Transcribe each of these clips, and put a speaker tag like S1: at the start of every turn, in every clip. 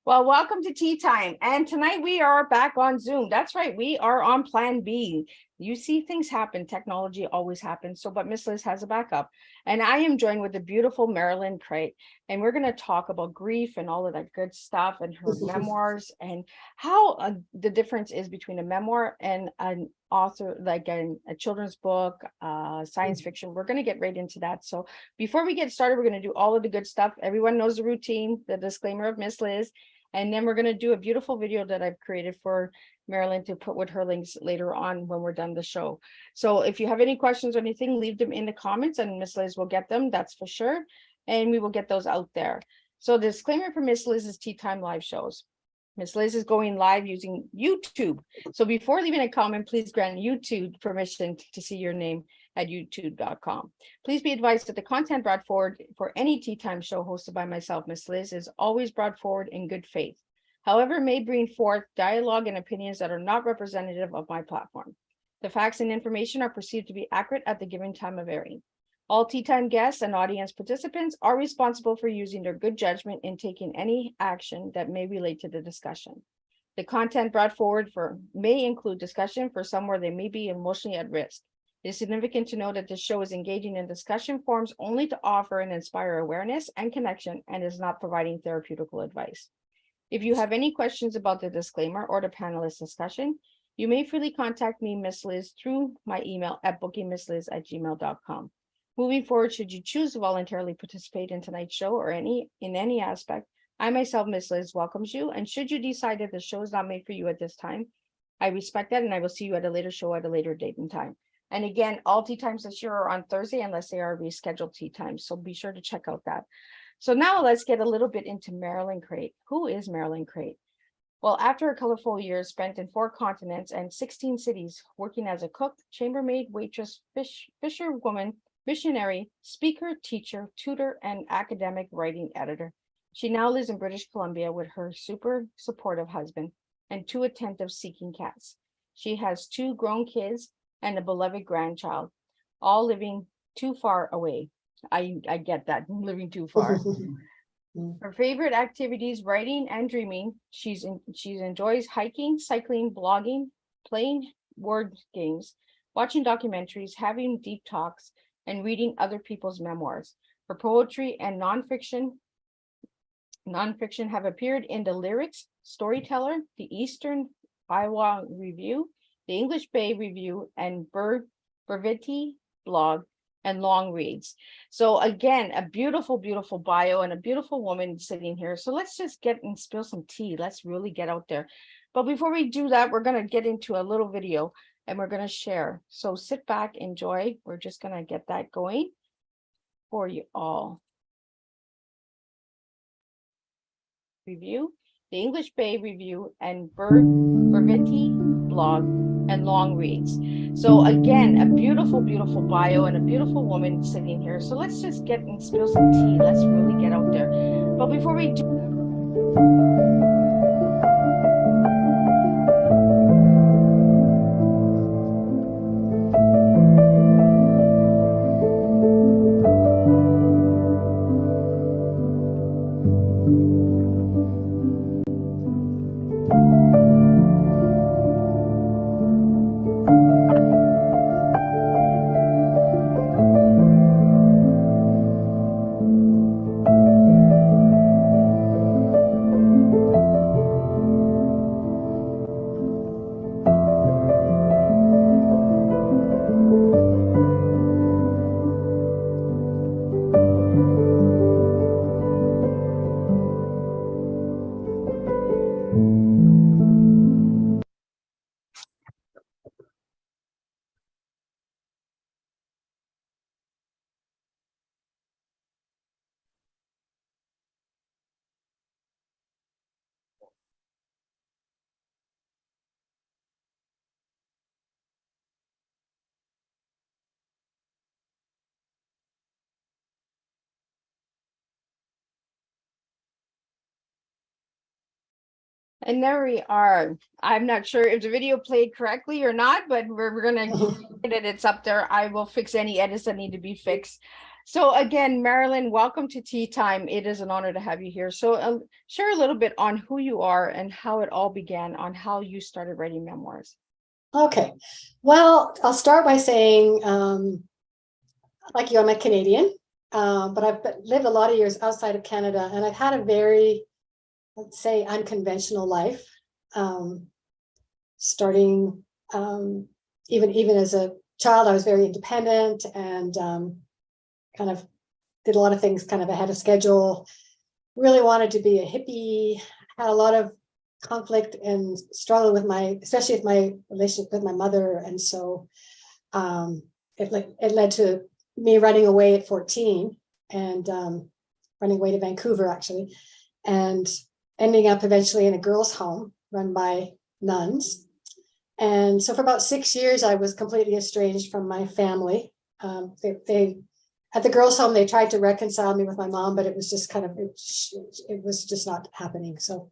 S1: Well, welcome to Tea Time. And tonight we are back on Zoom. That's right. We are on Plan B. You see things happen. Technology always happens. But Miss Liz has a backup. And I am joined with the beautiful Marilyn Kriete. And we're going to talk about grief and all of that good stuff and her memoirs and how the difference is between a memoir and an author, like a children's book, science fiction. We're going to get right into that. So before we get started, we're going to do all of the good stuff. Everyone knows the routine, the disclaimer of Miss Liz. And then we're going to do a beautiful video that I've created for Marilyn to put with her links later on when we're done the show. So if you have any questions or anything, leave them in the comments and Miss Liz will get them, that's for sure. And we will get those out there. So the disclaimer for Miss Liz's Tea Time live shows. Miss Liz is going live using YouTube. So before leaving a comment, please grant YouTube permission to see your name at youtube.com. Please be advised that the content brought forward for any Tea Time show hosted by myself, Miss Liz, is always brought forward in good faith. However, it may bring forth dialogue and opinions that are not representative of my platform. The facts and information are perceived to be accurate at the given time of airing. All Tea Time guests and audience participants are responsible for using their good judgment in taking any action that may relate to the discussion. The content brought forward may include discussion for some where they may be emotionally at risk. It is significant to know that this show is engaging in discussion forums only to offer and inspire awareness and connection and is not providing therapeutical advice. If you have any questions about the disclaimer or the panelist discussion, you may freely contact me, Miss Liz, through my email at bookingmissliz@gmail.com. Moving forward, should you choose to voluntarily participate in tonight's show or in any aspect, I myself, Miss Liz, welcomes you. And should you decide that the show is not made for you at this time, I respect that and I will see you at a later show at a later date and time. And again, all tea times this year are on Thursday unless they are rescheduled tea times. So be sure to check out that. So now let's get a little bit into Marilyn Kriete. Who is Marilyn Kriete? Well, after a colorful year spent in 4 continents and 16 cities, working as a cook, chambermaid, waitress, fisherwoman, missionary, speaker, teacher, tutor, and academic writing editor, she now lives in British Columbia with her super supportive husband and 2 attentive seeking cats. She has 2 grown kids and a beloved grandchild, all living too far away. I get that, living too far. Her favorite activities, writing and dreaming. She enjoys hiking, cycling, blogging, playing word games, watching documentaries, having deep talks, and reading other people's memoirs. Her poetry and nonfiction have appeared in the Lyrics, Storyteller, the Eastern Iowa Review, the English Bay Review, and Brevity blog, and long reads. So again, a beautiful, beautiful bio and a beautiful woman sitting here. So let's just get and spill some tea. Let's really get out there. But before we do that, we're going to get into a little video and we're going to share. So sit back, enjoy. We're just going to get that going for you all. Review, the English Bay Review, and Brevity blog, and long reads. So again, a beautiful, beautiful bio and a beautiful woman sitting here. So let's just get and spill some tea. Let's really get out there. But before we do, and there we are. I'm not sure if the video played correctly or not, but we're gonna get it. It's up there. I will fix any edits that need to be fixed. So again, Marilyn, welcome to Tea Time. It is an honor to have you here. So share a little bit on who you are and how it all began, on how you started writing memoirs.
S2: Okay, well, I'll start by saying, like you, I'm a Canadian, but I've lived a lot of years outside of Canada, and I've had a very, let's say, unconventional life. Starting even as a child, I was very independent and kind of did a lot of things kind of ahead of schedule. Really wanted to be a hippie. Had a lot of conflict and struggle with especially with my relationship with my mother, and so it led to me running away at 14 and running away to Vancouver actually, and ending up eventually in a girls' home run by nuns. And so for about 6 years, I was completely estranged from my family. They at the girls' home, they tried to reconcile me with my mom, but it was just kind of, it was just not happening. So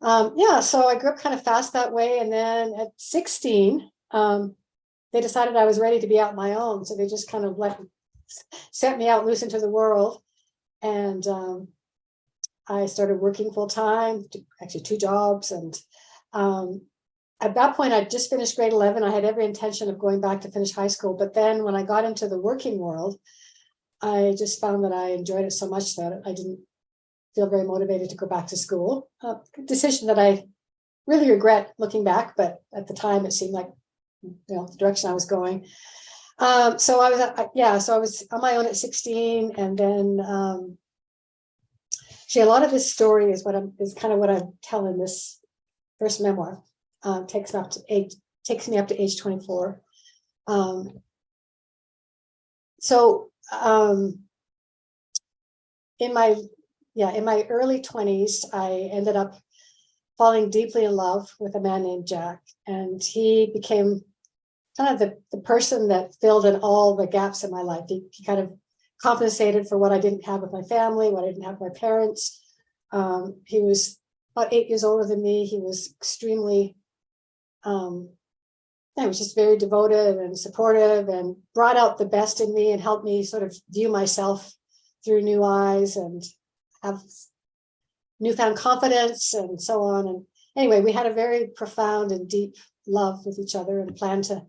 S2: yeah, so I grew up kind of fast that way. And then at 16, they decided I was ready to be out on my own. So they just kind of sent me out loose into the world. And I started working full time, actually 2 jobs. And at that point, I just finished grade 11. I had every intention of going back to finish high school. But then when I got into the working world, I just found that I enjoyed it so much that I didn't feel very motivated to go back to school. A decision that I really regret looking back, but at the time it seemed like, the direction I was going. So I was on my own at 16, and then a lot of this story is kind of what I tell in this first memoir. Takes me up to age 24. In my early 20s, I ended up falling deeply in love with a man named Jack, and he became kind of the person that filled in all the gaps in my life. He kind of compensated for what I didn't have with my family, what I didn't have with my parents. He was about 8 years older than me. He was extremely, I was just very devoted and supportive, and brought out the best in me and helped me sort of view myself through new eyes and have newfound confidence and so on. And anyway, we had a very profound and deep love with each other and planned to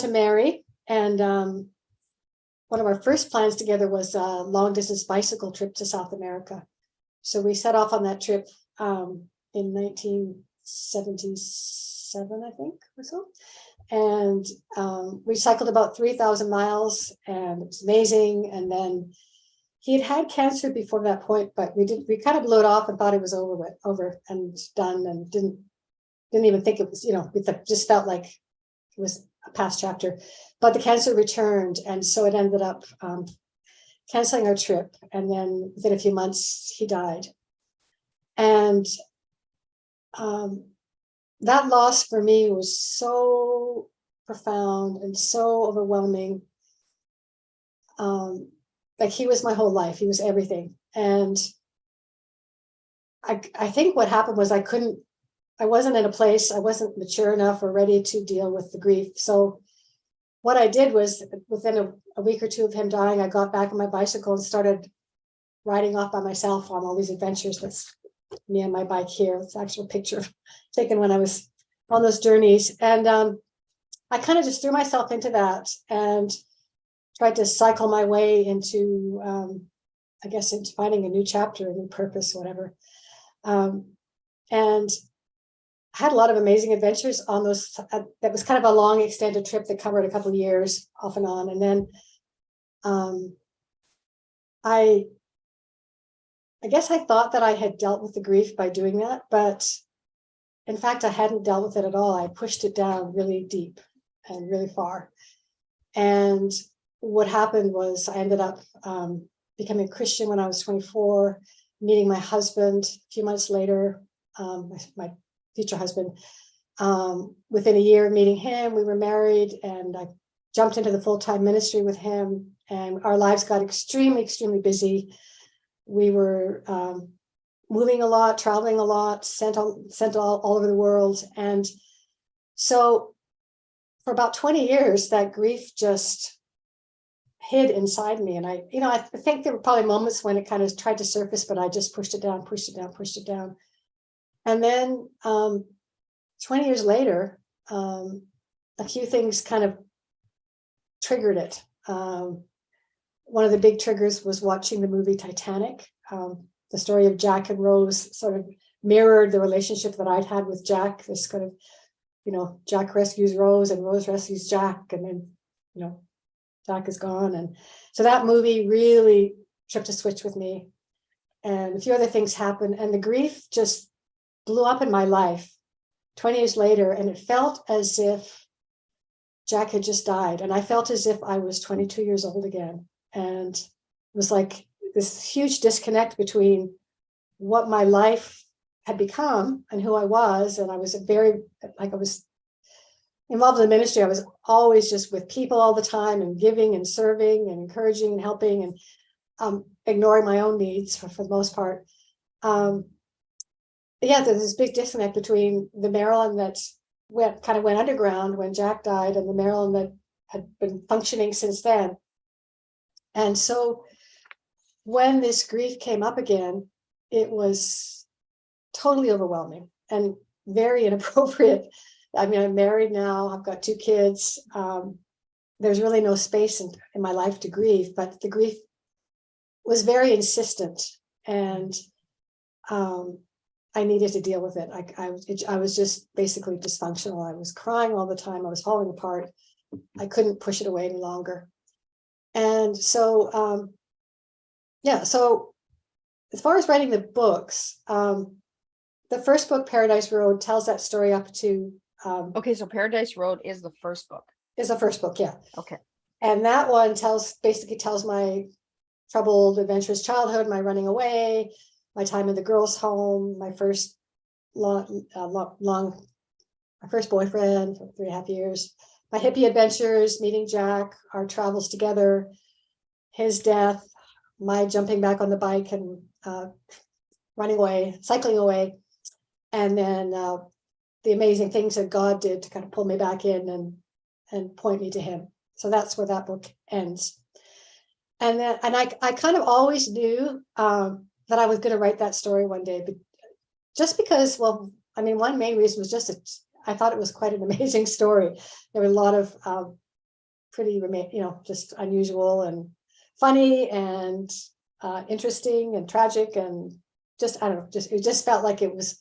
S2: marry. And one of our first plans together was a long distance bicycle trip to South America. So we set off on that trip in 1977, I think, or so. And we cycled about 3,000 miles, and it was amazing. And then he had had cancer before that point, but we kind of blew it off and thought it was over and done, and didn't even think it was, we just felt like it was a past chapter. But the cancer returned, and so it ended up canceling our trip. And then within a few months, he died. And that loss for me was so profound and so overwhelming. Like, he was my whole life. He was everything. And I think what happened was I wasn't in a place, I wasn't mature enough or ready to deal with the grief. So what I did was, within a week or two of him dying, I got back on my bicycle and started riding off by myself on all these adventures. That's me and my bike here. It's an actual picture taken when I was on those journeys. And I kind of just threw myself into that and tried to cycle my way into, into finding a new chapter, a new purpose, whatever. And I had a lot of amazing adventures on those. That was kind of a long extended trip that covered a couple of years off and on. And then I guess I thought that I had dealt with the grief by doing that, but in fact, I hadn't dealt with it at all. I pushed it down really deep and really far. And what happened was I ended up becoming a Christian when I was 24, meeting my husband a few months later, my future husband. Within a year of meeting him, we were married, and I jumped into the full-time ministry with him, and our lives got extremely, extremely busy. We were moving a lot, traveling a lot, sent all over the world. And so for about 20 years, that grief just hid inside me. And I think there were probably moments when it kind of tried to surface, but I just pushed it down, pushed it down, pushed it down. And then 20 years later, a few things kind of triggered it. One of the big triggers was watching the movie Titanic. The story of Jack and Rose sort of mirrored the relationship that I'd had with Jack, this kind of, Jack rescues Rose and Rose rescues Jack, and then, Jack is gone. And so that movie really tripped a switch with me. And a few other things happened, and the grief just blew up in my life 20 years later. And it felt as if Jack had just died. And I felt as if I was 22 years old again. And it was like this huge disconnect between what my life had become and who I was. And I was I was involved in the ministry. I was always just with people all the time and giving and serving and encouraging and helping, and ignoring my own needs for the most part. There's this big disconnect between the Marilyn that went underground when Jack died and the Marilyn that had been functioning since then. And so when this grief came up again, it was totally overwhelming and very inappropriate. I mean, I'm married now, I've got 2 kids. There's really no space in my life to grieve, but the grief was very insistent, and I needed to deal with it. I was just basically dysfunctional. I was crying all the time. I was falling apart. I couldn't push it away any longer. And so, so as far as writing the books, the first book, Paradise Road, tells that story up to.
S1: Okay, so Paradise Road is the first book.
S2: Is the first book, yeah.
S1: Okay.
S2: And that one basically tells my troubled, adventurous childhood, my running away, my time in the girls' home, my first my first boyfriend for 3.5 years, my hippie adventures, meeting Jack, our travels together, his death, my jumping back on the bike and running away, cycling away, and then the amazing things that God did to kind of pull me back in and point me to him. So that's where that book ends. And I kind of always knew that I was going to write that story one day, but just because, well, I mean, one main reason was just I thought it was quite an amazing story. There were a lot of pretty, just unusual and funny and interesting and tragic, and just, I don't know, it just felt like it was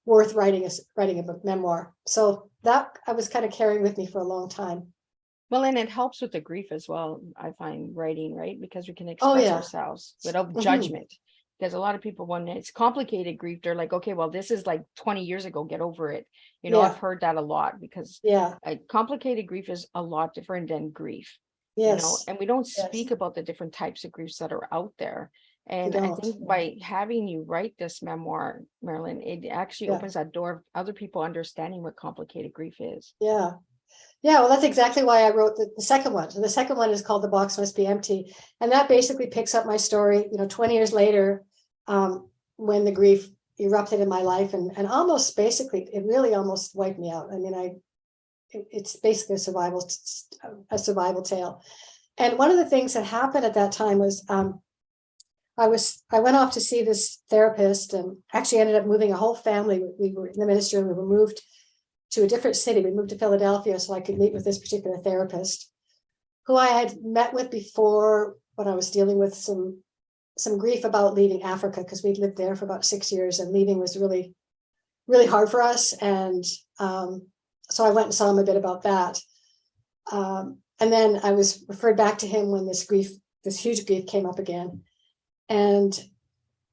S2: worth writing a memoir. So that I was kind of carrying with me for a long time.
S1: Well, and it helps with the grief as well, I find, writing, right? Because we can express ourselves without judgment. Because a lot of people, when it's complicated grief, they're like, okay, well, this is like 20 years ago, get over it. I've heard that a lot, because complicated grief is a lot different than grief. And we don't speak about the different types of griefs that are out there. And I think by having you write this memoir, Marilyn, it actually opens that door of other people understanding what complicated grief is.
S2: Yeah, well, that's exactly why I wrote the second one. So the second one is called The Box Must Be Empty. And that basically picks up my story, 20 years later, when the grief erupted in my life, and almost basically, it really almost wiped me out. I mean, it's basically a survival tale. And one of the things that happened at that time was, I went off to see this therapist, and actually ended up moving a whole family. We were in the ministry, and we were moved to a different city. We moved to Philadelphia so I could meet with this particular therapist, who I had met with before when I was dealing with some grief about leaving Africa, because we'd lived there for about 6 years, and leaving was really, really hard for us. And so I went and saw him a bit about that. And then I was referred back to him when this huge grief came up again. And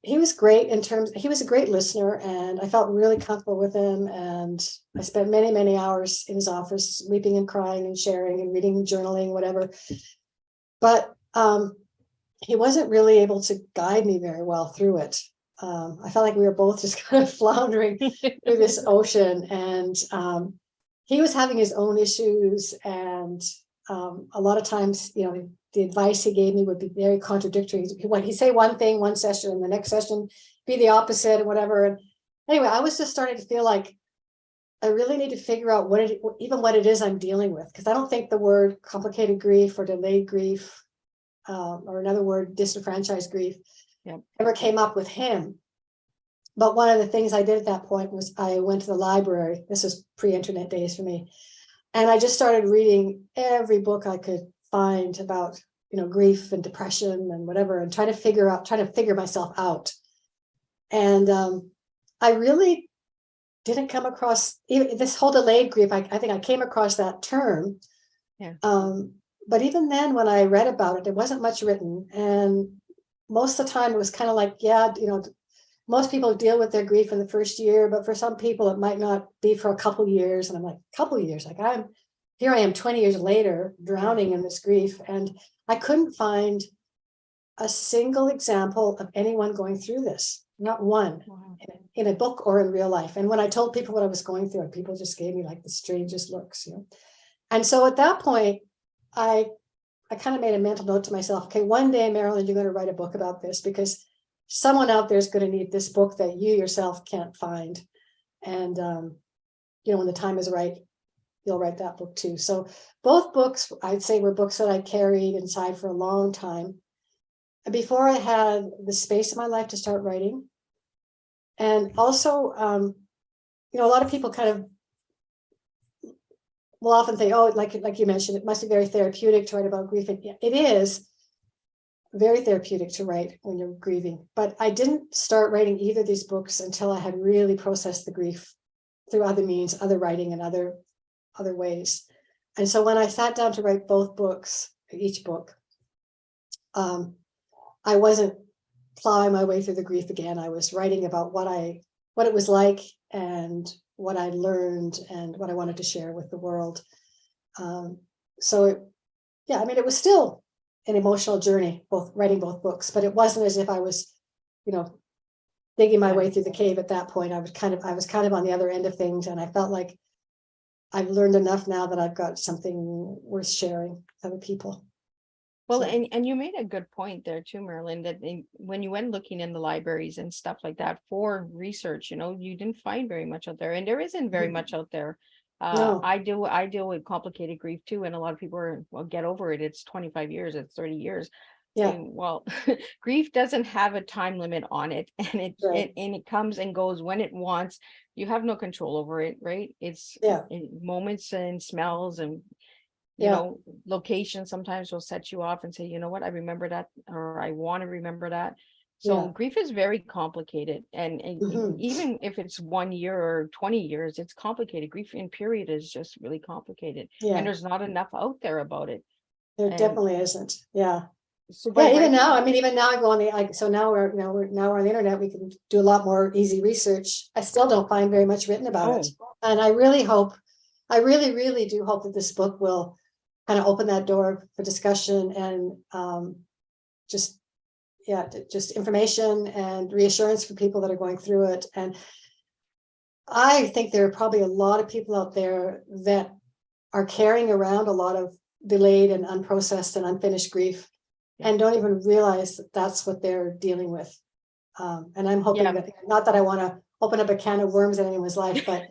S2: he was great he was a great listener, and I felt really comfortable with him. And I spent many, many hours in his office, weeping and crying and sharing and reading and journaling, whatever. But he wasn't really able to guide me very well through it. I felt like we were both just kind of floundering through this ocean, and he was having his own issues. And a lot of times, the advice he gave me would be very contradictory. He'd say one thing one session, and the next session be the opposite, and whatever. And anyway, I was just starting to feel like I really need to figure out what it is I'm dealing with, because I don't think the word complicated grief or delayed grief or another word, disenfranchised grief,
S1: Yep.
S2: never came up with him. But one of the things I did at that point was I went to the library. This is pre-internet days for me. And I just started reading every book I could find about, grief and depression and whatever, and trying to figure myself out. And I really didn't come across even this whole delayed grief. I think I came across that term.
S1: Yeah.
S2: But even then, when I read about it, there wasn't much written. And most of the time it was kind of like, most people deal with their grief in the first year, but for some people it might not be for a couple years. And I'm like, couple years, like here I am 20 years later, drowning in this grief. And I couldn't find a single example of anyone going through this, not one.
S1: Wow.
S2: In a book or in real life. And when I told people what I was going through, people just gave me like the strangest looks, And so at that point, I kind of made a mental note to myself, okay, one day, Marilyn, you're going to write a book about this, because someone out there is going to need this book that you yourself can't find. And, when the time is right, you'll write that book too. So both books, I'd say, were books that I carried inside for a long time. Before I had the space in my life to start writing. And also, a lot of people kind of will often think, oh, like you mentioned, it must be very therapeutic to write about grief. And it is very therapeutic to write when you're grieving. But I didn't start writing either of these books until I had really processed the grief through other means, other writing and other ways. And so when I sat down to write both books, each book, I wasn't plowing my way through the grief again. I was writing about what it was like and what I learned and what I wanted to share with the world. It was still an emotional journey, writing both books, but it wasn't as if I was, digging my way through the cave at that point. I was kind of on the other end of things, and I felt like I've learned enough now that I've got something worth sharing with other people.
S1: Well,
S2: So-
S1: and you made a good point there too, Marilyn, that when you went looking in the libraries and stuff like that for research, you didn't find very much out there, and there isn't very much out there.
S2: No.
S1: I deal with complicated grief too, and a lot of people are, well, get over it. It's 25 years, it's 30 years.
S2: Yeah.
S1: And, well, grief doesn't have a time limit on it, and
S2: Right.
S1: it comes and goes when it wants. You have no control over it, right? It's moments and smells and location sometimes will set you off and say, you know what, I remember that, or I want to remember that. So grief is very complicated. And even if it's 1 year or 20 years, it's complicated. Grief in period is just really complicated.
S2: Yeah.
S1: And there's not enough out there about it.
S2: There definitely isn't. Yeah.
S1: So
S2: Even now, I go on so now we're on the internet, we can do a lot more easy research. I still don't find very much written about it. And I really really do hope that this book will kind of open that door for discussion and just information and reassurance for people that are going through it. And I think there are probably a lot of people out there that are carrying around a lot of delayed and unprocessed and unfinished grief and don't even realize that that's what they're dealing with. And I'm hoping that, not that I want to open up a can of worms in anyone's life, but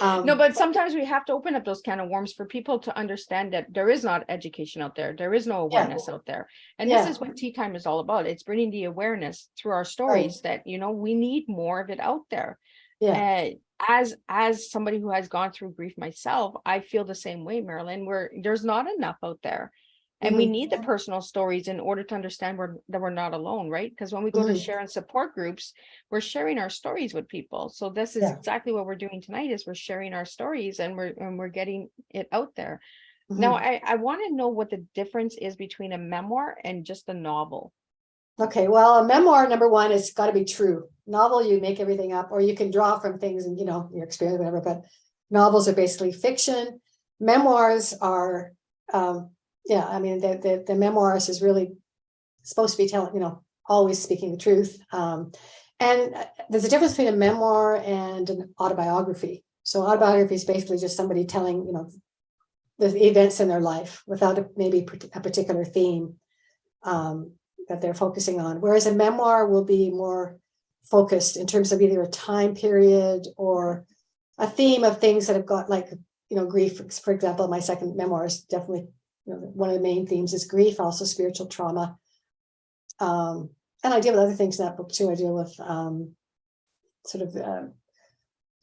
S1: no, but sometimes we have to open up those can of worms for people to understand that there is not education out there. There is no awareness out there. And this is what Teatime is all about. It's bringing the awareness through our stories that, we need more of it out there. Yeah. As somebody who has gone through grief myself, I feel the same way, Marilyn, where there's not enough out there. And we need the personal stories in order to understand that we're not alone, right? Because when we go to share and support groups, we're sharing our stories with people. So this is exactly what we're doing tonight, is we're sharing our stories and we're getting it out there. Now, I want to know what the difference is between a memoir and just a novel.
S2: Okay, well, a memoir, number one, it's got to be true. Novel, you make everything up, or you can draw from things and, your experience, whatever, but novels are basically fiction. Memoirs are, the memoirist is really supposed to be telling, always speaking the truth. And there's a difference between a memoir and an autobiography. So autobiography is basically just somebody telling, the events in their life without maybe a particular theme that they're focusing on. Whereas a memoir will be more focused in terms of either a time period or a theme of things that have got, like, grief. For example, my second memoir is definitely one of the main themes is grief, also spiritual trauma. And I deal with other things in that book too. I deal with sort of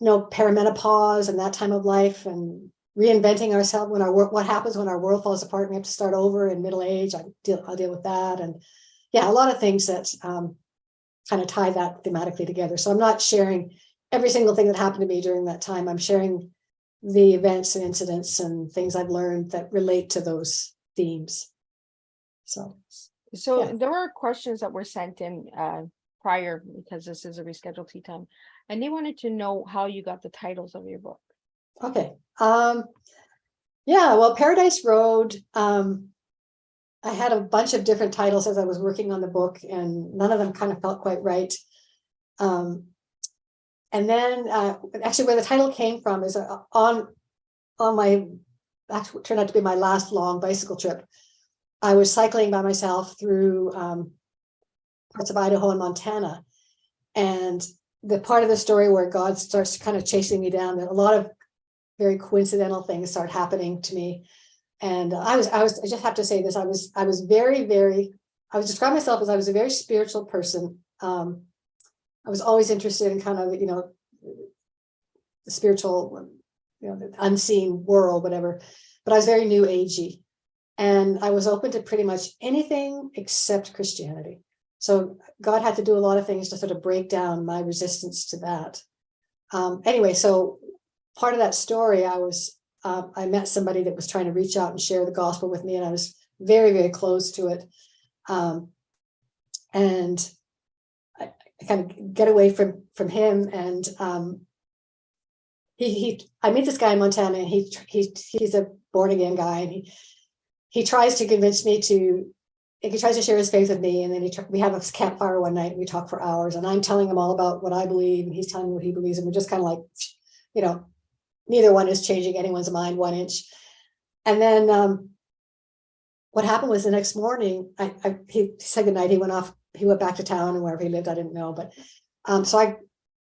S2: perimenopause and that time of life, and reinventing ourselves when what happens when our world falls apart and we have to start over in middle age. I'll deal with that, and a lot of things that kind of tie that thematically together. So I'm not sharing every single thing that happened to me during that time. I'm sharing the events and incidents and things I've learned that relate to those themes. So
S1: there were questions that were sent in prior, because this is a rescheduled tea time, and they wanted to know how you got the titles of your book.
S2: Okay. Well, Paradise Road, I had a bunch of different titles as I was working on the book, and none of them kind of felt quite right. And then actually where the title came from is on my, actually turned out to be my last long bicycle trip. I was cycling by myself through parts of Idaho and Montana. And the part of the story where God starts kind of chasing me down, a lot of very coincidental things start happening to me. And I just have to say this, I was very, very, I would describe myself as I was a very spiritual person. I was always interested in kind of, the spiritual, the unseen world, whatever, but I was very new agey. And I was open to pretty much anything except Christianity. So God had to do a lot of things to sort of break down my resistance to that. Anyway, so part of that story, I met somebody that was trying to reach out and share the gospel with me, and I was very, very close to it. And I kind of get away from him, and I meet this guy in Montana, and he's a born again guy, and he tries to convince me he tries to share his faith with me, and then we have a campfire one night and we talk for hours, and I'm telling him all about what I believe and he's telling me what he believes, and we're just kind of like, neither one is changing anyone's mind 1 inch. And then what happened was the next morning, he said goodnight, he went back to town, and wherever he lived, I didn't know, but so I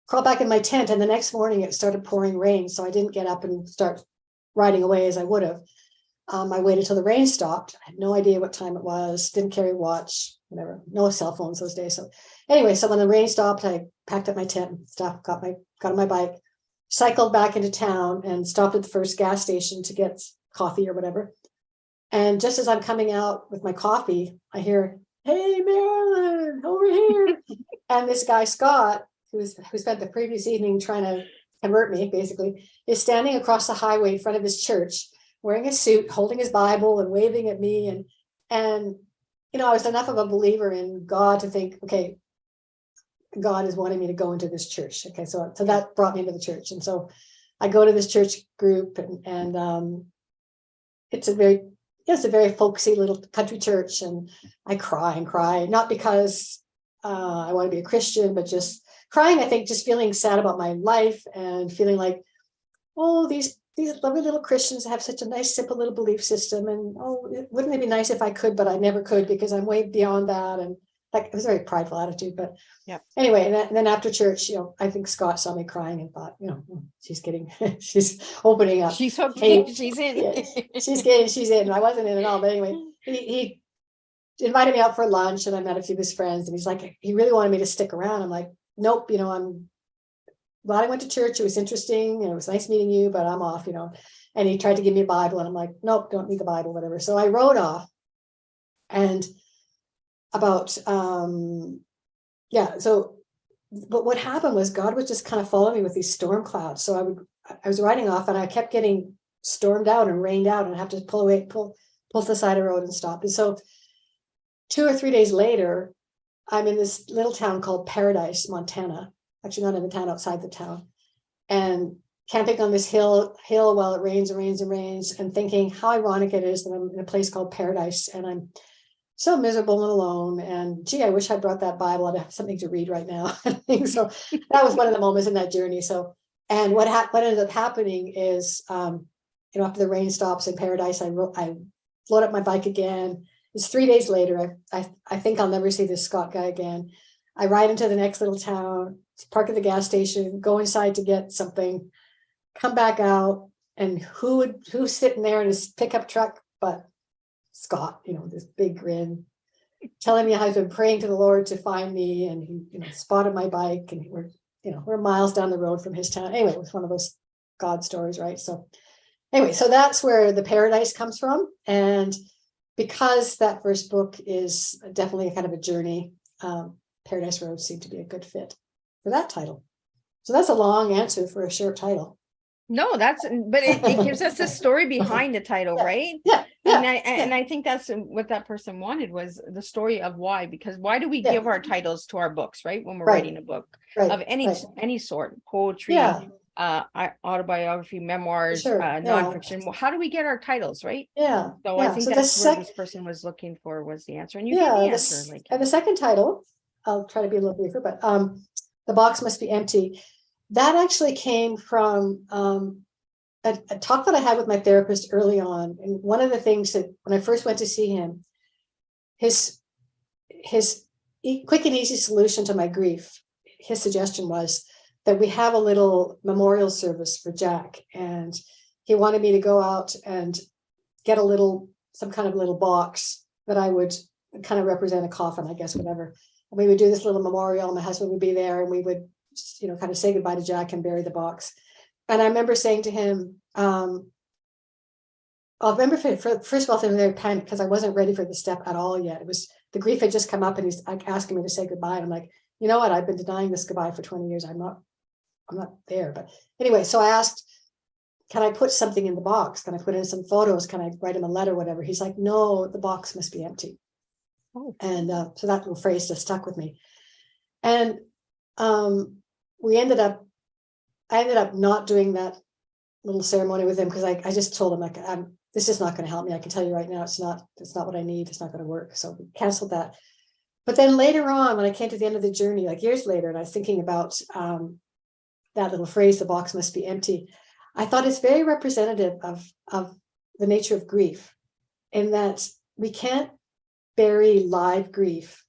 S2: crawled back in my tent, and the next morning it started pouring rain, so I didn't get up and start riding away as I would have. I waited till the rain stopped. I had no idea what time it was, didn't carry a watch, whatever, no cell phones those days. So anyway, so when the rain stopped, I packed up my tent and stuff, got on my bike, cycled back into town, and stopped at the first gas station to get coffee or whatever. And just as I'm coming out with my coffee, I hear, "Hey, Marilyn, over here." And this guy, Scott, who spent the previous evening trying to convert me, basically, is standing across the highway in front of his church, wearing a suit, holding his Bible and waving at me. And I was enough of a believer in God to think, okay, God is wanting me to go into this church. Okay, so that brought me into the church. And so I go to this church group, and it's a very folksy little country church, and I cry and cry, not because I want to be a Christian, but just crying, I think, just feeling sad about my life and feeling like, oh, these lovely little Christians have such a nice, simple little belief system. And wouldn't it be nice if I could, but I never could because I'm way beyond that. And it was a very prideful attitude. But yeah. Anyway, and then after church, I think Scott saw me crying and thought, she's opening up.
S1: She's okay. She's in.
S2: Yeah, she's in. I wasn't in at all. But anyway, he invited me out for lunch, and I met a few of his friends, and he's like, he really wanted me to stick around. I'm like, nope, I'm glad I went to church. It was interesting, and it was nice meeting you, but I'm off, And he tried to give me a Bible, and I'm like, nope, don't need the Bible, whatever. So I rode off, and about but what happened was God was just kind of following me with these storm clouds. So I was riding off, and I kept getting stormed out and rained out, and I have to pull to the side of the road and stop. And so 2 or 3 days later, I'm in this little town called Paradise, Montana. Actually, not in the town, outside the town, and camping on this hill while it rains and rains and rains, and thinking how ironic it is that I'm in a place called Paradise, and I'm so miserable and alone. And gee, I wish I brought that Bible. I'd have something to read right now. So that was one of the moments in that journey. So, and what ended up happening is, after the rain stops in Paradise, I load up my bike again. It's 3 days later. I think I'll never see this Scott guy again. I ride into the next little town, park at the gas station, go inside to get something, come back out, and who's sitting there in his pickup truck but Scott, this big grin, telling me how he's been praying to the Lord to find me, and he, spotted my bike, and we're miles down the road from his town. Anyway, it was one of those God stories, right? So anyway, so that's where the paradise comes from. And because that first book is definitely a kind of a journey, Paradise Road seemed to be a good fit for that title. So that's a long answer for a short title.
S1: No, but it gives us a story behind the title, right?
S2: Yeah.
S1: And I think that's what that person wanted, was the story of why, because why do we give our titles to our books, right? When we're writing a book of any sort, poetry, autobiography, memoirs, nonfiction. Well, how do we get our titles, right? So I think that's what this person was looking for, was the answer. And you gave the answer.
S2: And the second title, I'll try to be a little briefer, but The Box Must Be Empty. That actually came from a talk that I had with my therapist early on. And one of the things that when I first went to see him, his quick and easy solution to my grief, his suggestion was that we have a little memorial service for Jack. And he wanted me to go out and get some kind of little box that I would kind of represent a coffin, I guess, whatever. And we would do this little memorial. My husband would be there, and we would kind of say goodbye to Jack and bury the box. And I remember saying to him, I remember first of all, feeling very panicked because I wasn't ready for the step at all yet. It was, the grief had just come up, and he's like asking me to say goodbye. And I'm like, you know what? I've been denying this goodbye for 20 years. I'm not there. But anyway, so I asked, can I put something in the box? Can I put in some photos? Can I write him a letter, whatever? He's like, no, the box must be empty. Oh. And so that little phrase just stuck with me. And I ended up not doing that little ceremony with him, because I just told him, like, this is not going to help me. I can tell you right now, it's not what I need. It's not going to work. So we canceled that. But then later on, when I came to the end of the journey, like years later, and I was thinking about that little phrase, the box must be empty, I thought it's very representative of the nature of grief, in that we can't bury live grief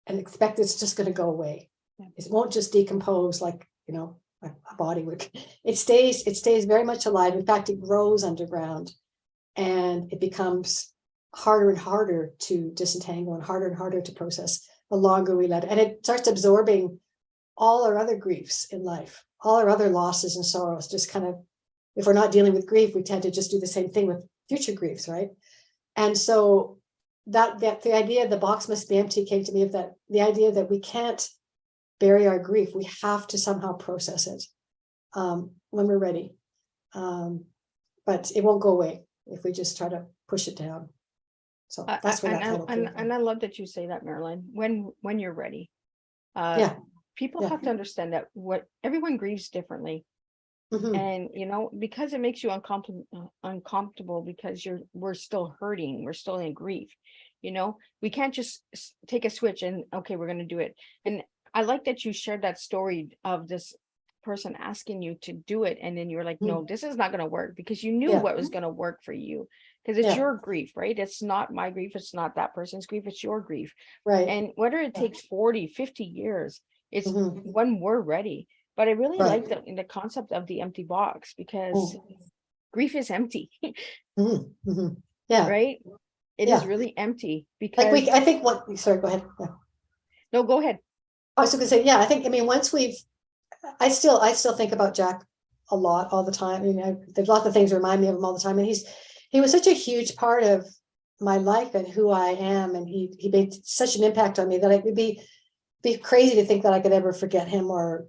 S2: and expect it's just going to go away. It won't just decompose like, a body would. It stays very much alive. In fact, it grows underground, and it becomes harder and harder to disentangle and harder to process the longer we let it. And it starts absorbing all our other griefs in life, all our other losses and sorrows. Just kind of, if we're not dealing with grief, we tend to just do the same thing with future griefs, right? And so that the idea of the box must be empty came to me, of that the idea that we can't bury our grief. We have to somehow process it when we're ready. But it won't go away if we just try to push it down. So that's where that title came from.
S1: And I love that you say that, Marilyn, when you're ready. People have to understand that everyone grieves differently. Mm-hmm. And because it makes you uncomfortable, because we're still hurting, we're still in grief. We can't just take a switch and okay, we're going to do it. And I like that you shared that story of this person asking you to do it, and then you're like, no, this is not going to work, because you knew what was going to work for you, because it's your grief, right? It's not my grief, it's not that person's grief, it's your grief, right? And whether it takes 40, 50 years, it's when we're ready. But I really like the concept of the empty box, because grief is empty. Right? It is really empty, because
S2: I think sorry, go ahead.
S1: No, go ahead.
S2: I was going to say, I think, once I still think about Jack a lot, all the time. There's lots of things that remind me of him all the time. And he was such a huge part of my life and who I am. And he made such an impact on me that it would be crazy to think that I could ever forget him, or,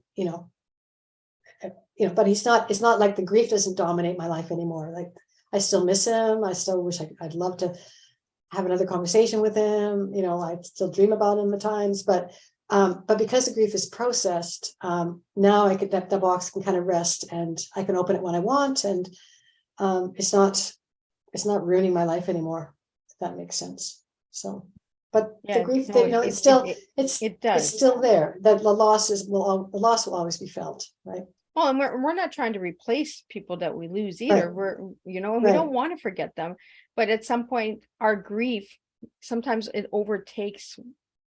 S2: but it's not like the grief doesn't dominate my life anymore. Like, I still miss him. I still wish I'd love to have another conversation with him. I still dream about him at times, but because the grief is processed, now the box can kind of rest, and I can open it when I want, and it's not ruining my life anymore, if that makes sense. So, but the grief, it's still there. That the loss will always be felt, right?
S1: Well, and we're not trying to replace people that we lose either. We're and we don't want to forget them, but at some point, our grief, sometimes it overtakes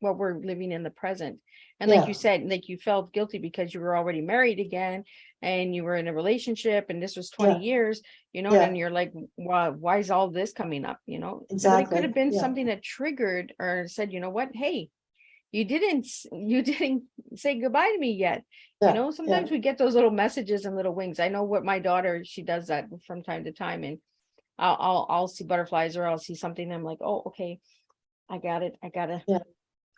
S1: what we're living in the present. And like
S2: Yeah.
S1: you said, like you felt guilty because you were already married again and you were in a relationship and this was 20
S2: Yeah.
S1: years, and
S2: Yeah.
S1: you're like, why is all this coming up? But it could have
S2: Exactly.
S1: been
S2: Yeah.
S1: something that triggered or said, you know what, hey, you didn't say goodbye to me yet.
S2: Yeah. Yeah.
S1: Sometimes we get those little messages and little wings. I know what my daughter, she does that from time to time, and I'll see butterflies or I'll see something and I'm like, oh, okay, I got it. I gotta,
S2: Yeah.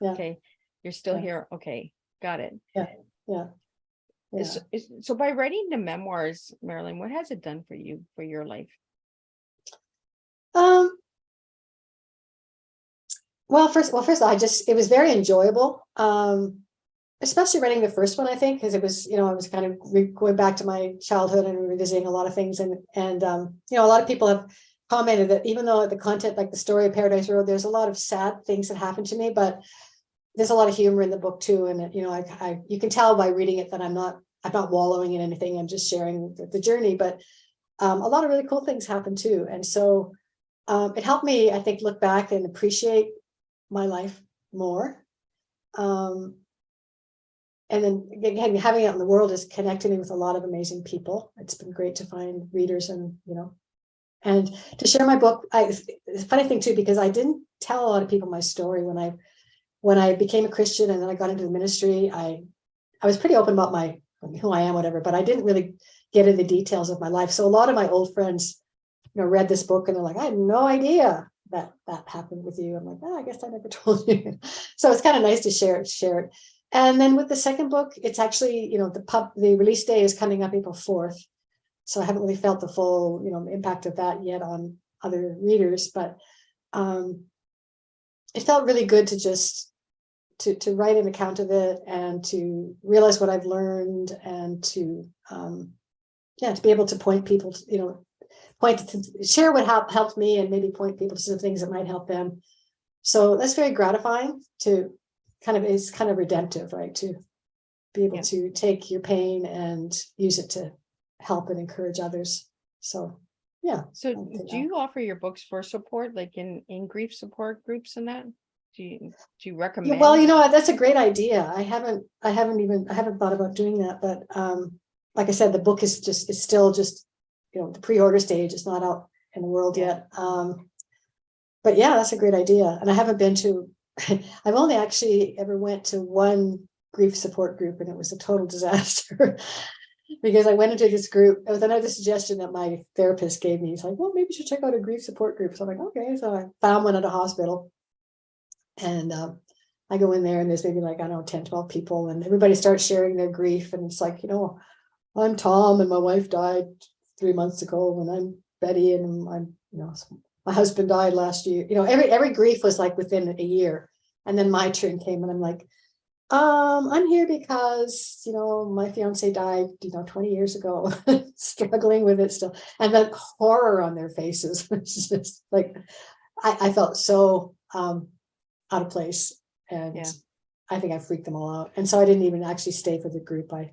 S2: Yeah.
S1: okay, you're still
S2: Yeah.
S1: here. Okay, got it.
S2: Yeah. Yeah. Yeah.
S1: So by writing the memoirs, Marilyn, what has it done for you, for your life?
S2: Um, first of all, it was very enjoyable. Especially writing the first one, I think, because it was, I was kind of going back to my childhood and revisiting a lot of things. And a lot of people have commented that even though the content, like the story of Paradise Road, there's a lot of sad things that happened to me, but there's a lot of humor in the book too. And, you can tell by reading it that I'm not wallowing in anything. I'm just sharing the journey, but a lot of really cool things happen too. And so it helped me, I think, look back and appreciate my life more. And then again, having it out in the world has connected me with a lot of amazing people. It's been great to find readers and to share my book. It's a funny thing too, because I didn't tell a lot of people my story when I became a Christian and then I got into the ministry. I was pretty open about who I am, whatever, but I didn't really get into the details of my life. So a lot of my old friends, read this book and they're like, I had no idea that happened with you. I'm like, I guess I never told you. So it's kind of nice to share it. And then with the second book, it's actually, the release day is coming up April 4th. So I haven't really felt the full, impact of that yet on other readers, but it felt really good to just to write an account of it and to realize what I've learned and to be able to point people to, share what helped me and maybe point people to some things that might help them. So that's very gratifying it's kind of redemptive, right? To be able to take your pain and use it to help and encourage others. So, yeah.
S1: So do you offer your books for support, like in grief support groups and that? Do you recommend?
S2: Well, that's a great idea. I haven't thought about doing that, but like I said, the book is still just, the pre-order stage. It's not out in the world yet. But yeah, that's a great idea. And I haven't been to, I've only actually ever went to one grief support group and it was a total disaster because I went into this group with another suggestion that my therapist gave me. He's like, well, maybe you should check out a grief support group. So I'm like, okay. So I found one at a hospital and I go in there and there's maybe 10, 12 people and everybody starts sharing their grief. And it's like, I'm Tom and my wife died 3 months ago, and I'm Betty and I'm, my husband died last year. Every grief was like within a year. And then my turn came and I'm like, I'm here because, my fiance died, 20 years ago, struggling with it still. And the horror on their faces. It's just like, I felt so out of place. And I think I freaked them all out. And so I didn't even actually stay for the group. I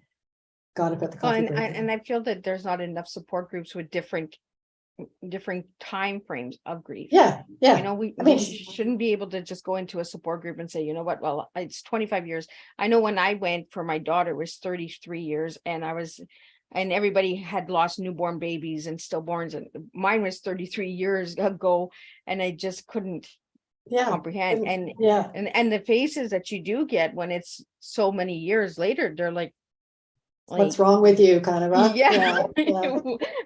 S2: got up at the coffee break.
S1: And I feel that there's not enough support groups with different time frames of grief. We shouldn't be able to just go into a support group and say, you know what, well, it's 25 years. I know when I went for my daughter it was 33 years and everybody had lost newborn babies and stillborns, and mine was 33 years ago and I just couldn't comprehend. And the faces that you do get when it's so many years later, they're like,
S2: what's wrong with you, kind of, huh?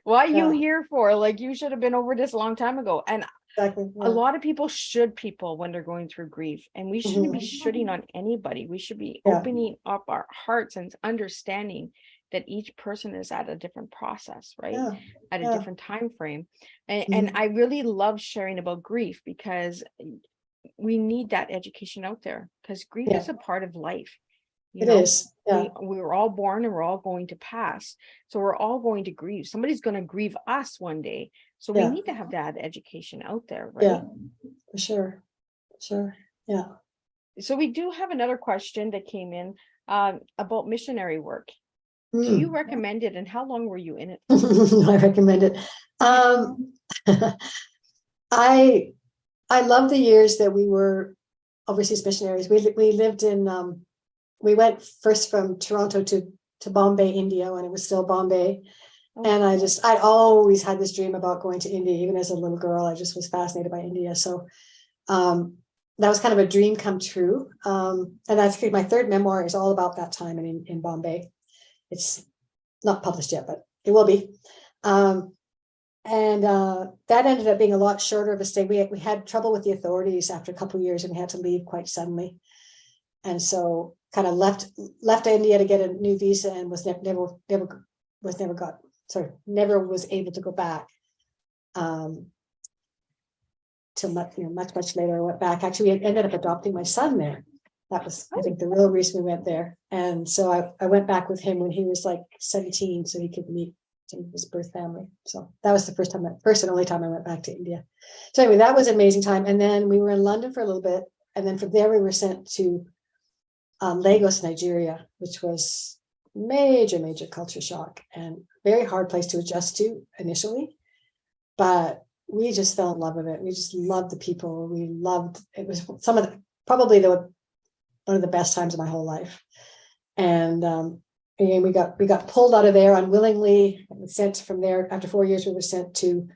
S1: Why are you here for? Like, you should have been over this a long time ago. And
S2: exactly,
S1: a lot of people when they're going through grief, and we shouldn't be shooting on anybody. We should be opening up our hearts and understanding that each person is at a different process, right? At a different time frame. And I really love sharing about grief because we need that education out there, because grief is a part of life.
S2: It is.
S1: We're all born and we're all going to pass. So we're all going to grieve. Somebody's going to grieve us one day. So we need to have that education out there, right?
S2: Yeah, for sure. Yeah.
S1: So we do have another question that came in about missionary work. Do you recommend it, and how long were you in it?
S2: I recommend it. I love the years that we were overseas missionaries. We lived in, we went first from Toronto to Bombay, India, when it was still Bombay. And I always had this dream about going to India, even as a little girl. I just was fascinated by India. So that was kind of a dream come true. And that's my third memoir is all about that time in Bombay. It's not published yet, but it will be. And that ended up being a lot shorter of a stay. We had trouble with the authorities after a couple of years, and we had to leave quite suddenly. And so kind of left India to get a new visa, and never was able to go back. Till much later. I went back. Actually, we ended up adopting my son there. That was, I think, the real reason we went there. And so I went back with him when he was like 17, so he could meet his birth family. So that was the first and only time I went back to India. So anyway, that was an amazing time. And then we were in London for a little bit, and then from there we were sent to Lagos, Nigeria, which was major culture shock and very hard place to adjust to initially, but we just fell in love with it. We just loved the people. It was probably one of the best times of my whole life. And again, we got pulled out of there unwillingly, and sent from there. After 4 years, we were sent to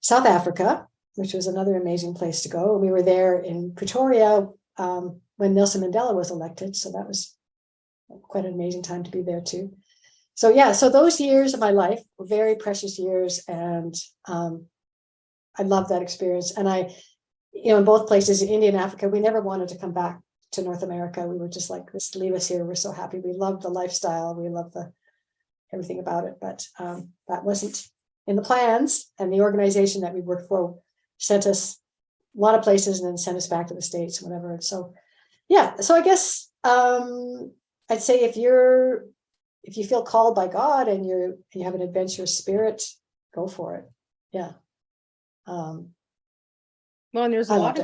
S2: South Africa, which was another amazing place to go. And we were there in Pretoria when Nelson Mandela was elected. So that was quite an amazing time to be there too. So yeah, so those years of my life were very precious years, and I love that experience. And in both places, in India and Africa, we never wanted to come back to North America. We were just like, just leave us here. We're so happy. We loved the lifestyle. We loved everything about it. But that wasn't in the plans. And the organization that we worked for sent us a lot of places and then sent us back to the States and whatever. And so, yeah. So I guess I'd say if you feel called by God and you have an adventurous spirit, go for it. Yeah.
S1: Well, and there's a lot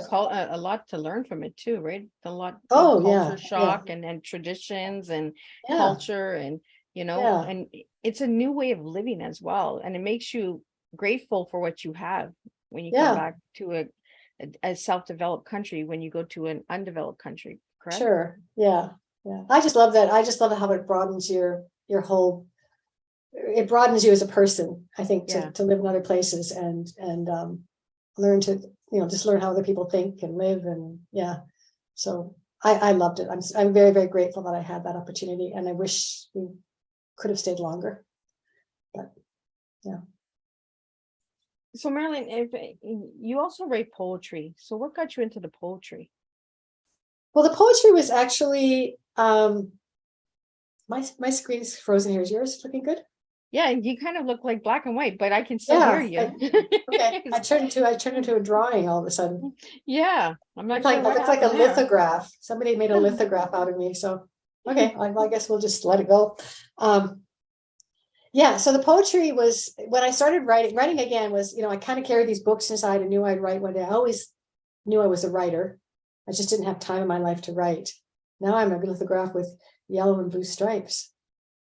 S1: to learn from it too, right? A lot of culture shock and traditions and culture, and and it's a new way of living as well. And it makes you grateful for what you have when you come back to a self-developed country, when you go to an undeveloped country, correct?
S2: Sure. Yeah. Yeah. I just love that. I just love how it broadens your whole, it broadens you as a person, I think, to live in other places and learn to, just learn how other people think and live. And so I loved it. I'm very, very grateful that I had that opportunity, and I wish we could have stayed longer, but yeah.
S1: So Marilyn, if you also write poetry, so what got you into the poetry?
S2: Well, the poetry was actually, my screen's frozen here. Is yours looking good?
S1: Yeah, you kind of look like black and white, but I can still hear you.
S2: Okay, I turned into a drawing all of a sudden.
S1: Yeah, I'm not
S2: sure. It looks like a lithograph. Somebody made a lithograph out of me. So, okay, I guess we'll just let it go. Yeah, so the poetry was, when I started writing again was, I kind of carried these books inside and knew I'd write one day. I always knew I was a writer. I just didn't have time in my life to write. Now I'm a lithograph with yellow and blue stripes.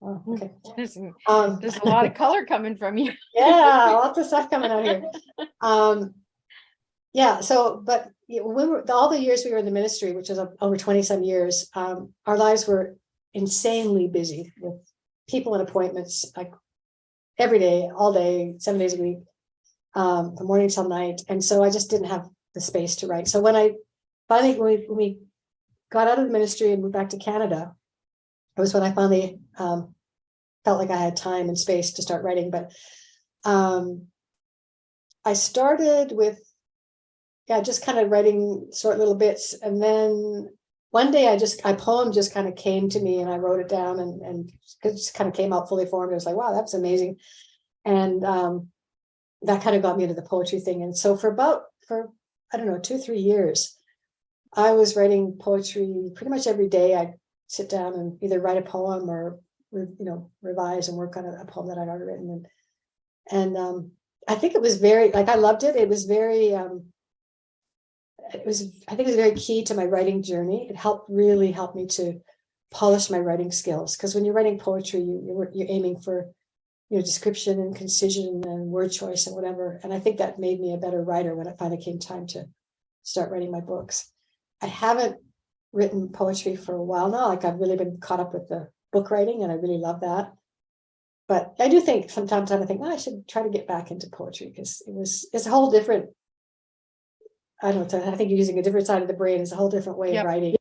S2: Oh, okay.
S1: There's a lot of color coming from you.
S2: Yeah, lots of stuff coming out here. Yeah, so, but all the years we were in the ministry, which is over 20 some years, our lives were insanely busy with people and appointments, like every day, all day, 7 days a week, from morning till night. And so I just didn't have the space to write. So when when we got out of the ministry and moved back to Canada, it was when I finally felt like I had time and space to start writing. But I started with, just kind of writing short little bits. And then one day a poem just kind of came to me, and I wrote it down, and it just kind of came out fully formed. I was like, wow, that's amazing. And that kind of got me into the poetry thing. And so for I don't know, 2-3 years, I was writing poetry pretty much every day. I'd sit down and either write a poem or, revise and work on a poem that I'd already written. And I think it was very, I loved it. It was very, I think it was very key to my writing journey. It really helped me to polish my writing skills. Because when you're writing poetry, you're aiming for, description and concision and word choice and whatever. And I think that made me a better writer when it finally came time to start writing my books. I haven't written poetry for a while now. Like I've really been caught up with the book writing, and I really love that. But I do think sometimes I think, oh, I should try to get back into poetry, because it's a whole different, I don't know, I think you're using a different side of the brain. It's a whole different way of
S1: Yep,
S2: writing.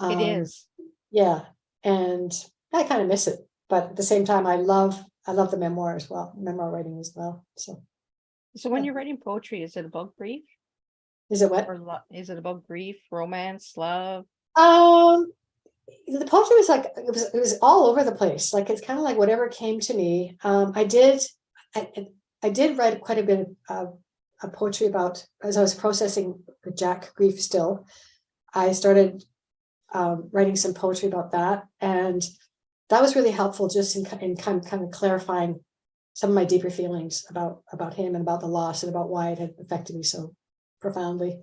S1: it is.
S2: Yeah. And I kind of miss it. But at the same time, I love the memoir as well, memoir writing as well. So
S1: So when
S2: yeah.
S1: you're writing poetry, is it about grief
S2: Is it what?
S1: or is it about grief, romance, love?
S2: The poetry was like, it was all over the place. Like it's kind of like whatever came to me. I did write quite a bit of poetry about, as I was processing the Jack grief still. I started writing some poetry about that, and that was really helpful, just in kind of clarifying some of my deeper feelings about him and about the loss and about why it had affected me so profoundly.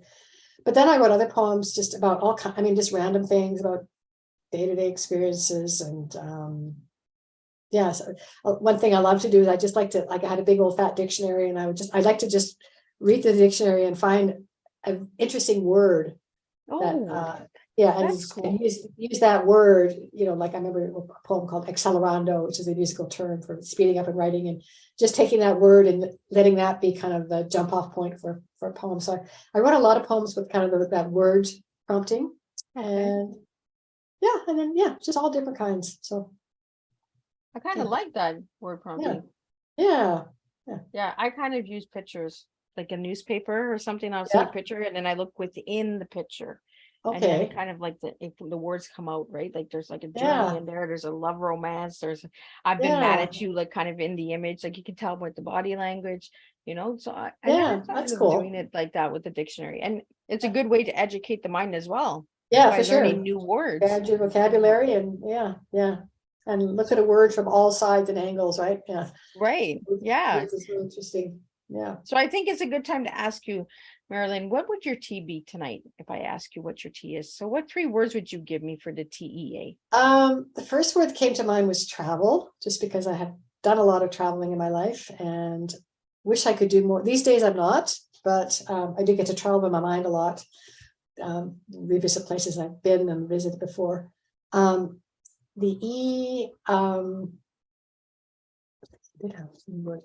S2: But then I wrote other poems just about all kinds, I mean, just random things about day-to-day experiences. And yeah, so one thing I love to do is I just like to, like, I had a big old fat dictionary, and I'd like to just read the dictionary and find an interesting word that
S1: Oh,
S2: yeah, and
S1: that's cool.
S2: use that word, like I remember a poem called accelerando, which is a musical term for speeding up and writing, and just taking that word and letting that be kind of the jump off point for a poem. So I wrote a lot of poems with kind of that word prompting.
S1: Okay.
S2: And yeah, and then yeah, just all different kinds. So
S1: I kind
S2: yeah,
S1: of like that word
S2: yeah,
S1: prompting.
S2: yeah,
S1: Yeah, I kind of use pictures, like a newspaper or something. I'll see a
S2: yeah.
S1: picture and then I look within the picture. And then it
S2: Okay,
S1: kind of like the words come out, right? Like there's like a journey
S2: yeah,
S1: in there. There's a love romance. I've been mad
S2: yeah,
S1: at you, like kind of in the image, like you can tell with the body language, So I never
S2: yeah.
S1: thought
S2: That's
S1: of doing
S2: cool.
S1: it like that with the dictionary. And it's a
S2: Yeah,
S1: good way to educate the mind as well
S2: yeah,
S1: by
S2: for
S1: learning
S2: sure.
S1: new words.
S2: Add your
S1: Yeah.
S2: vocabulary, and yeah, yeah. And look at
S1: So,
S2: a word from all sides and angles, right? Yeah.
S1: right. Yeah.
S2: Words is really interesting. Yeah.
S1: So I think it's a good time to ask you, Marilyn, what would your tea be tonight if I ask you what your tea is? So what 3 words would you give me for the TEA?
S2: The first word that came to mind was travel, just because I have done a lot of traveling in my life and wish I could do more. These days I'm not, but I do get to travel in my mind a lot. Revisit places I've been and visited before. The E, did have some word,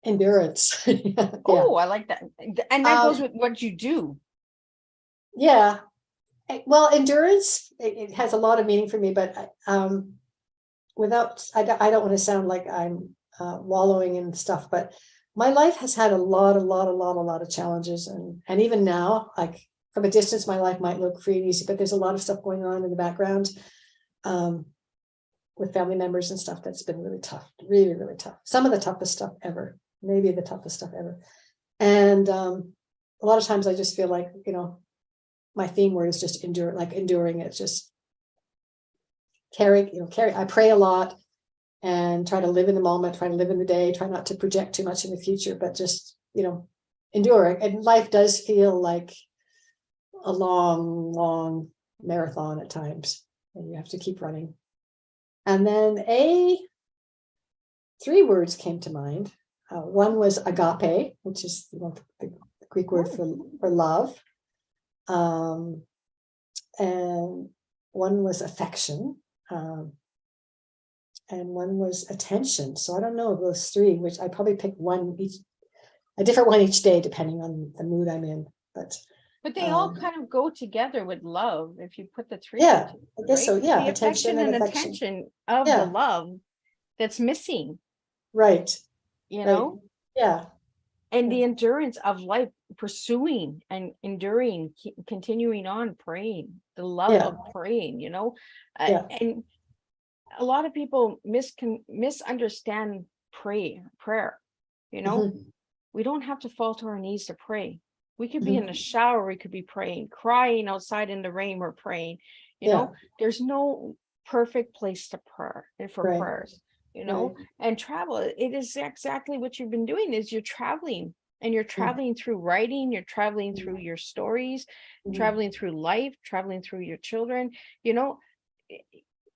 S2: endurance. Yeah.
S1: Oh, I like that. And that goes
S2: Um,
S1: with what you do.
S2: yeah. Well, endurance, it has a lot of meaning for me, but I don't want to sound like I'm wallowing in stuff, but my life has had a lot of challenges, and even now, like from a distance, my life might look free and easy, but there's a lot of stuff going on in the background um, with family members and stuff that's been really tough, really, really tough. Some of the toughest stuff ever, maybe the toughest stuff ever. And a lot of times I just feel like, my theme word is just endure, like enduring. It's just carry. I pray a lot and try to live in the moment, try to live in the day, try not to project too much in the future, but just, endure. And life does feel like a long, long marathon at times, and you have to keep running. And then 3 words came to mind. One was agape, which is the Greek word for love. And one was affection. And one was attention. So I don't know those 3, which I probably pick a different one each day, depending on the mood I'm in. But
S1: they all kind of go together with love if you put the 3
S2: yeah,
S1: together,
S2: I guess
S1: right?
S2: so.
S1: It's
S2: Yeah,
S1: the
S2: attention
S1: affection
S2: and
S1: and
S2: affection.
S1: attention of the
S2: Yeah,
S1: love that's missing,
S2: right,
S1: you
S2: right.
S1: know?
S2: Yeah,
S1: And
S2: yeah,
S1: the endurance of life, pursuing and enduring, continuing on praying, the love
S2: yeah,
S1: of praying,
S2: yeah.
S1: and a lot of people misunderstand prayer. You know,
S2: Mhm.
S1: we don't have to fall to our knees to pray. We could be in the
S2: Mhm.
S1: shower, we could be praying, crying outside in the rain, we're praying.
S2: Yeah,
S1: There's no perfect place to for
S2: right,
S1: prayers,
S2: right.
S1: and travel. It is exactly what you've been doing is you're traveling, and you're
S2: Mhm.
S1: traveling through writing, you're traveling through your stories,
S2: Mhm.
S1: traveling through life, traveling through your children, you know,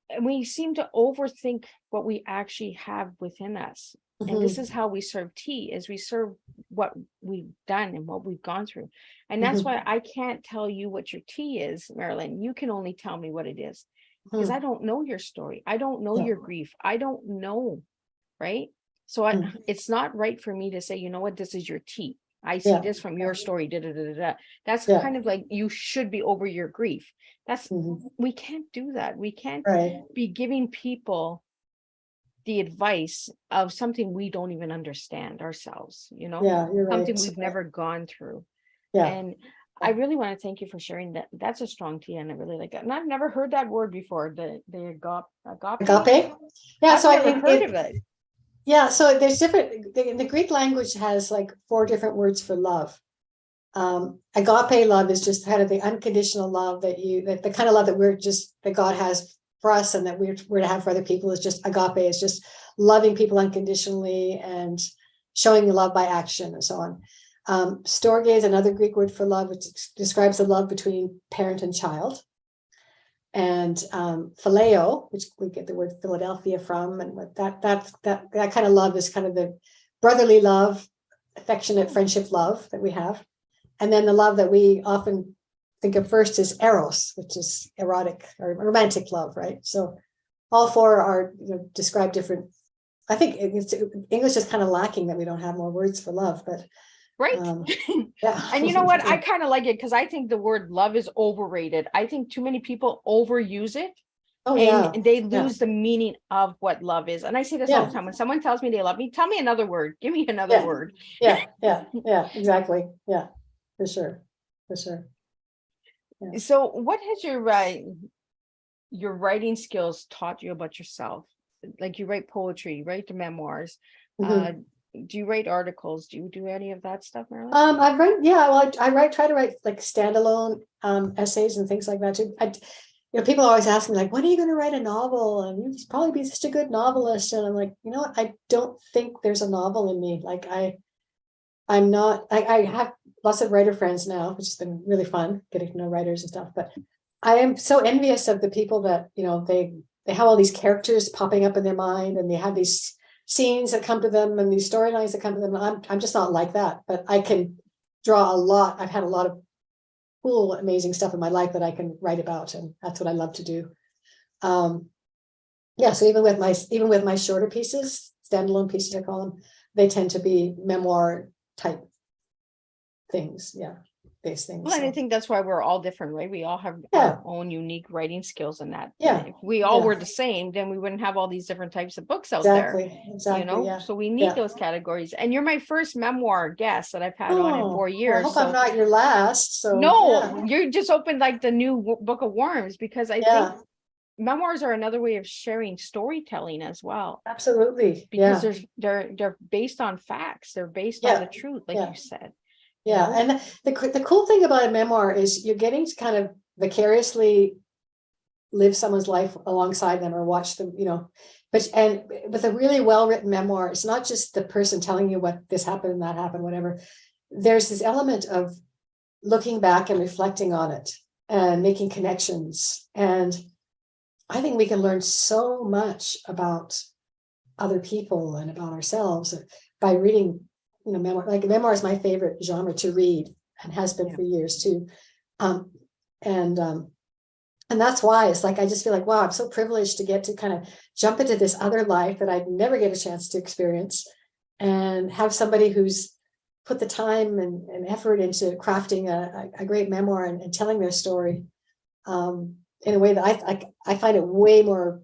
S1: and we seem to overthink what we actually have within us. And this is how we serve tea, is we serve what we've done and what we've gone through. And that's why I can't tell you what your tea is, Marilyn. You can only tell me what it is, because I don't know your story. I don't know your grief. I don't know, right? So it's not right for me to say, you know what, this is your tea. I see this from your story. Da, da, da, da, da. That's kind of like, you should be over your grief. That's we can't do that. We can't be giving people the advice of something we don't even understand ourselves, you know,
S2: you're right.
S1: something we've never gone through.
S2: Yeah.
S1: And I really want to thank you for sharing that. That's a strong tea, and I really like it. And I've never heard that word before. The agape.
S2: Agape. Yeah.
S1: I've
S2: So
S1: never heard of it.
S2: Yeah. So there's different. The Greek language has like 4 different words for love. Agape love is just kind of the unconditional love that the kind of love that God has for us and that we're to have for other people. Is just agape, is just loving people unconditionally and showing love by action and so on. Storge is another Greek word for love, which describes the love between parent and child. And phileo, which we get the word Philadelphia from, and that kind of love is kind of the brotherly love, affectionate friendship love that we have. And then the love that we often think of first is eros, which is erotic or romantic love, right? So all 4 are describe different. I think English is kind of lacking that we don't have more words for love, but
S1: right.
S2: Yeah.
S1: And you know what? I kind of like it, because I think the word love is overrated. I think too many people overuse it. And they lose the meaning of what love is. And I say this all the time. When someone tells me they love me, tell me another word. Give me another word.
S2: Yeah, exactly. Yeah, for sure. Yeah.
S1: So what has your writing skills taught you about yourself? Like, you write poetry, you write the memoirs. Do you write articles? Do you do any of that stuff, Marilyn?
S2: I write, try to write like standalone essays and things like that too. People always ask me like, when are you going to write a novel? And you'd probably be such a good novelist. And I'm like, you know what? I don't think there's a novel in me. Like I'm not, I have lots of writer friends now, which has been really fun getting to know writers and stuff. But I am so envious of the people that, they have all these characters popping up in their mind, and they have these scenes that come to them and these storylines that come to them. I'm just not like that, but I can draw a lot. I've had a lot of cool, amazing stuff in my life that I can write about, and that's what I love to do. So even with my shorter pieces, standalone pieces, I call them, they tend to be memoir type things. Based things.
S1: Well, and I think that's why we're all different, right? We all have our own unique writing skills in that.
S2: Yeah.
S1: If we all were the same, then we wouldn't have all these different types of books out there.
S2: Exactly.
S1: So we need those categories. And you're my first memoir guest that I've had on in 4 years.
S2: I hope I'm not your last. So
S1: no, you just opened like the new book of worms, because I think memoirs are another way of sharing storytelling as well.
S2: Absolutely.
S1: Because they're based on facts. They're based on the truth, like you said.
S2: And the cool thing about a memoir is you're getting to kind of vicariously live someone's life alongside them or watch them, and with a really well-written memoir, it's not just the person telling you what this happened and that happened, whatever. There's this element of looking back and reflecting on it and making connections. And I think we can learn so much about other people and about ourselves by reading memoir. Like memoir is my favorite genre to read, and has been for years too. And that's why it's like, I just feel like, wow, I'm so privileged to get to kind of jump into this other life that I'd never get a chance to experience, and have somebody who's put the time and effort into crafting a great memoir and telling their story in a way that I find it way more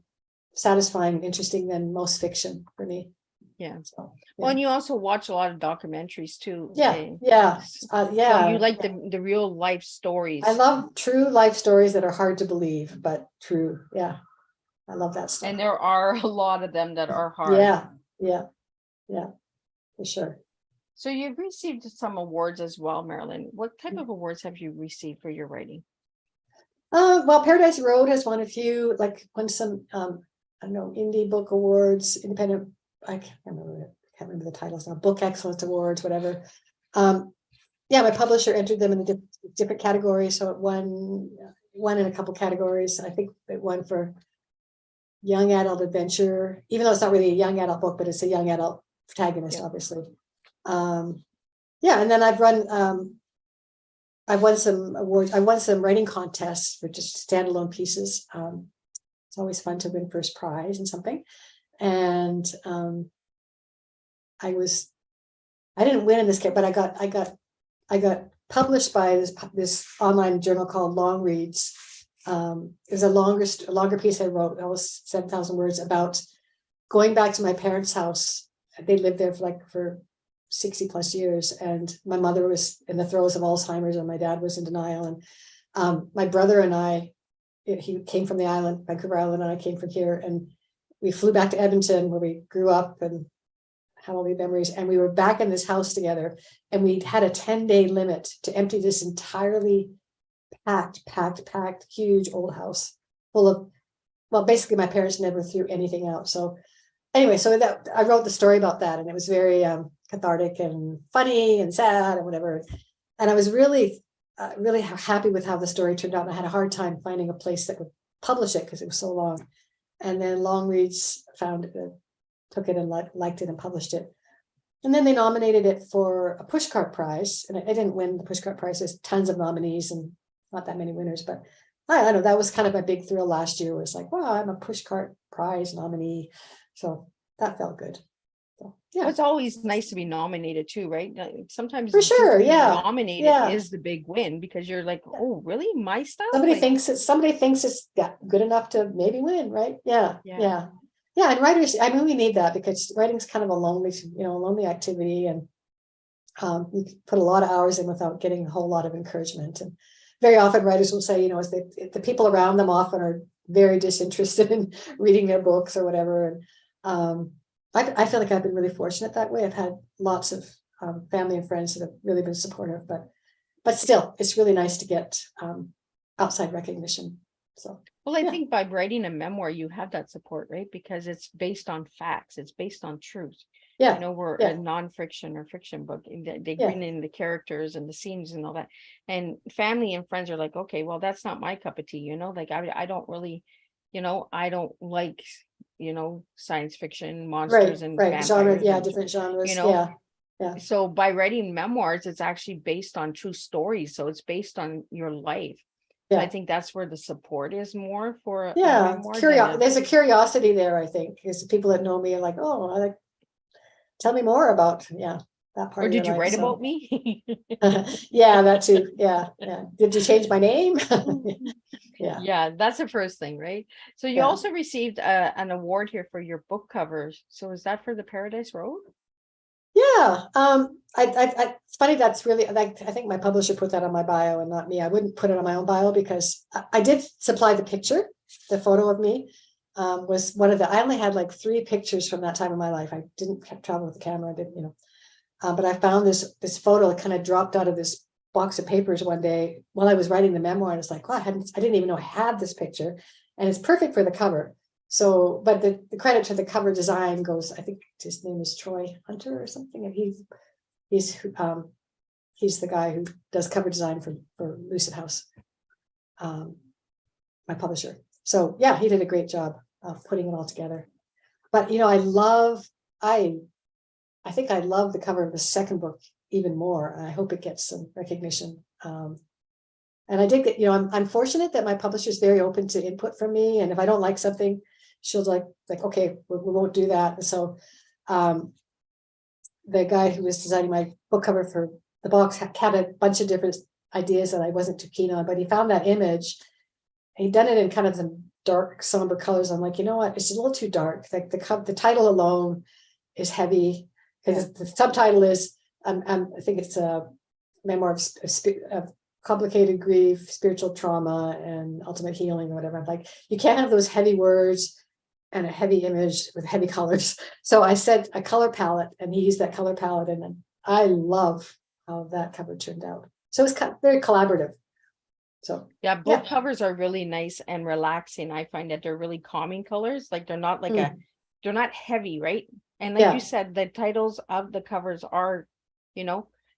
S2: satisfying and interesting than most fiction for me.
S1: Well, and you also watch a lot of documentaries too.
S2: So
S1: you like the real life stories.
S2: I love true life stories that are hard to believe, but true. I love that stuff.
S1: And there are a lot of them that are hard.
S2: Yeah, for sure.
S1: So you've received some awards as well, Marilyn. What type of awards have you received for your writing?
S2: Well, Paradise Road has won a few, like won some indie book awards, independent. I can't remember the titles now. Book Excellence Awards, whatever. My publisher entered them in the different categories, so it won in a couple categories. I think it won for young adult adventure, even though it's not really a young adult book, but it's a young adult protagonist,
S1: Yeah.
S2: obviously. Yeah, and then I've won some awards. I won some writing contests for just standalone pieces. It's always fun to win first prize in something. And I didn't win in this case, but I got published by this online journal called Long Reads. It was a longer piece I wrote, almost 7,000 words, about going back to my parents' house. They lived there for 60 plus years, and my mother was in the throes of Alzheimer's and my dad was in denial. And my brother and I, he came from the island, Vancouver Island, and I came from here, and we flew back to Edmonton where we grew up and had all these memories. And we were back in this house together, and we had a 10-day limit to empty this entirely packed, huge old house full of, well, basically my parents never threw anything out. So anyway, so that I wrote the story about that, and it was very cathartic and funny and sad and whatever. And I was really happy with how the story turned out. And I had a hard time finding a place that would publish it because it was so long. And then Long Reads found it, took it and liked it and published it. And then they nominated it for a pushcart prize, and I didn't win the pushcart prize. There's tons of nominees and not that many winners, but I don't know, that was kind of my big thrill last year, was like, wow, I'm a pushcart prize nominee. So that felt good. So, yeah.
S1: Well, it's always nice to be nominated too, right? Sometimes
S2: For sure,
S1: just being
S2: yeah.
S1: nominated
S2: Yeah.
S1: is the big win, because you're like, oh, really? My style?
S2: Somebody
S1: Like,
S2: thinks it's good enough to maybe win, right? Yeah.
S1: Yeah.
S2: And writers, I mean, we need that because writing's kind of a lonely activity, and you can put a lot of hours in without getting a whole lot of encouragement. And very often writers will say, the people around them often are very disinterested in reading their books or whatever. And I feel like I've been really fortunate that way. I've had lots of family and friends that have really been supportive, but still, it's really nice to get outside recognition. So,
S1: well, I
S2: yeah.
S1: think by writing a memoir, you have that support, right? Because it's based on facts, it's based on truth.
S2: Yeah.
S1: We're a nonfiction or fiction book. They bring in the characters and the scenes and all that. And family and friends are like, okay, well, that's not my cup of tea, like I don't really, I don't like, science fiction, monsters and vampires.
S2: Genre,
S1: and,
S2: different genres. Yeah.
S1: So by writing memoirs, it's actually based on true stories. So it's based on your life. So I think that's where the support is more for a memoir.
S2: There's a curiosity there, I think, because people that know me are like, oh, tell me more about that part.
S1: Or
S2: of your
S1: did you
S2: life,
S1: write
S2: so.
S1: about me?
S2: Yeah, that too. Yeah. Did you change my name? Yeah.
S1: Yeah, that's the first thing, right? So you also received an award here for your book covers. So is that for the Paradise Road?
S2: Yeah. It's funny. That's really, I think my publisher put that on my bio and not me. I wouldn't put it on my own bio because I did supply the picture. The photo of me was one of I only had like 3 pictures from that time in my life. I didn't travel with the camera. I didn't, but I found this photo that kind of dropped out of this box of papers one day while I was writing the memoir. And it's like, wow, I didn't even know I had this picture, and it's perfect for the cover. So, but the credit to the cover design goes, I think his name is Troy Hunter or something, and he's the guy who does cover design for Lucid House, my publisher. So yeah, he did a great job of putting it all together. But I think I love the cover of the second book even more. And I hope it gets some recognition. And I did get, I'm fortunate that my publisher is very open to input from me. And if I don't like something, she'll like, okay, we won't do that. And so the guy who was designing my book cover for the box had a bunch of different ideas that I wasn't too keen on, but he found that image. He'd done it in kind of some dark, somber colors. I'm like, you know what? It's a little too dark. Like the title alone is heavy, because the subtitle is, I think it's a memoir of complicated grief, spiritual trauma, and ultimate healing, or whatever. I'm like, you can't have those heavy words and a heavy image with heavy colors. So I said a color palette, and he used that color palette, and I love how that cover turned out. So it's very collaborative. So
S1: yeah, book covers are really nice and relaxing. I find that they're really calming colors. Like they're not like they're not heavy, right? And like you said, the titles of the covers are,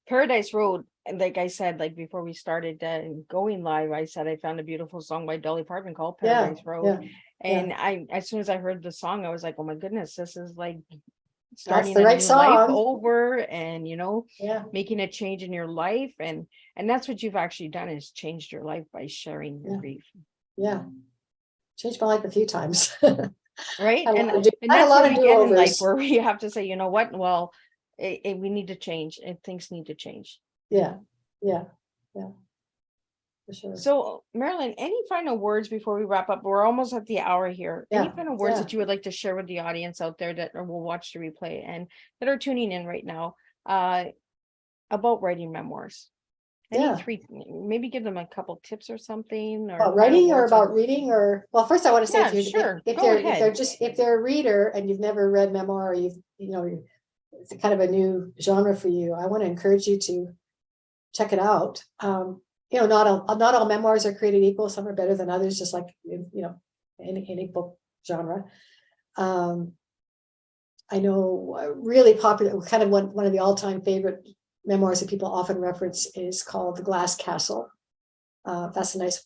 S1: Paradise Road. And like I said, like before we started going live, I said I found a beautiful song by Dolly Parton called Paradise Road. And as soon as I heard the song, I was like, oh my goodness, this is like starting
S2: the
S1: a
S2: right
S1: new life
S2: song.
S1: over, and
S2: Yeah,
S1: making a change in your life, and that's what you've actually done, is changed your life by sharing your
S2: Yeah.
S1: grief.
S2: yeah. Changed my life a few times.
S1: Right.
S2: I
S1: And
S2: had a
S1: that's
S2: lot
S1: what
S2: of
S1: we get in life,
S2: do-overs.
S1: where we have to say, you know what, well, we need to change, and things need to change.
S2: Yeah, yeah, yeah, for sure.
S1: So, Marilyn, any final words before we wrap up? We're almost at the hour here. Any
S2: Yeah,
S1: final words
S2: yeah.
S1: that you would like to share with the audience out there that will watch the replay and that are tuning in right now, about writing memoirs? Any
S2: Yeah.
S1: three, maybe give them a couple tips or something, or
S2: About
S1: final
S2: writing or
S1: words, or
S2: about reading, or, well, first I want to say,
S1: yeah, sure,
S2: if
S1: go
S2: they're
S1: ahead.
S2: if they're a reader and you've never read memoir, or it's kind of a new genre for you, I want to encourage you to check it out. Not all memoirs are created equal. Some are better than others, just like any book genre. I know really popular, kind of one of the all-time favorite memoirs that people often reference is called The Glass Castle. That's a nice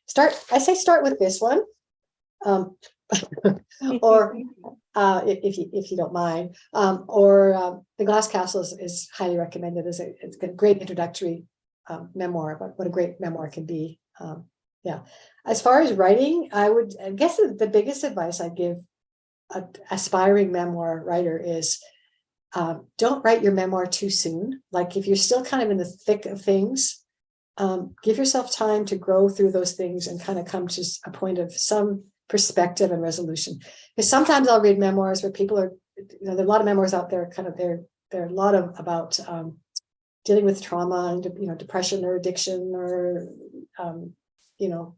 S2: start. I say start with this one, or if you don't mind, or The Glass Castle is highly recommended. It's a great introductory memoir about what a great memoir can be. Yeah, as far as writing, I guess the biggest advice I give an aspiring memoir writer is, don't write your memoir too soon. Like if you're still kind of in the thick of things, give yourself time to grow through those things and kind of come to a point of some perspective and resolution. Because sometimes I'll read memoirs where people are, there are a lot of memoirs out there, kind of there are a lot of about dealing with trauma and depression or addiction or you know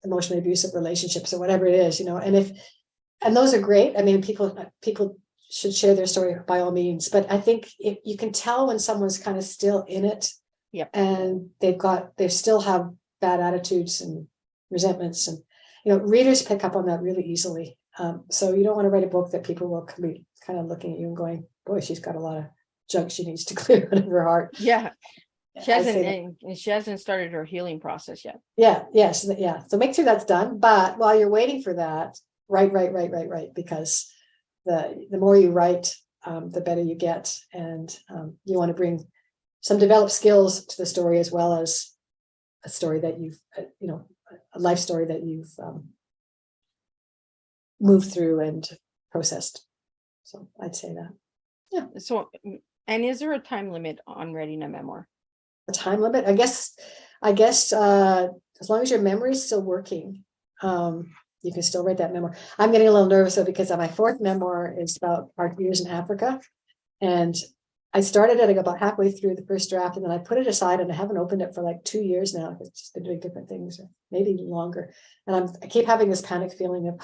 S2: emotionally abusive relationships or whatever it is, and those are great. I mean, people should share their story by all means, but I think you can tell when someone's kind of still in it.
S1: Yep.
S2: And they still have bad attitudes and resentments, and readers pick up on that really easily. So you don't want to write a book that people will be kind of looking at you and going, boy, she's got a lot of junk she needs to clear out of her heart.
S1: Yeah. She hasn't started her healing process yet.
S2: Yeah, yes, yeah. So make sure that's done. But while you're waiting for that, write, because the more you write, the better you get, and you want to bring some developed skills to the story, as well as a story that you've, a life story that you've moved through and processed. So I'd say that. Yeah.
S1: So, and is there a time limit on writing a memoir?
S2: A time limit? I guess as long as your memory is still working, you can still write that memoir. I'm getting a little nervous though, because my fourth memoir is about our years in Africa, and I started it about halfway through the first draft, and then I put it aside, and I haven't opened it for like 2 years now. It's just been doing different things, or maybe even longer. And I keep having this panic feeling of,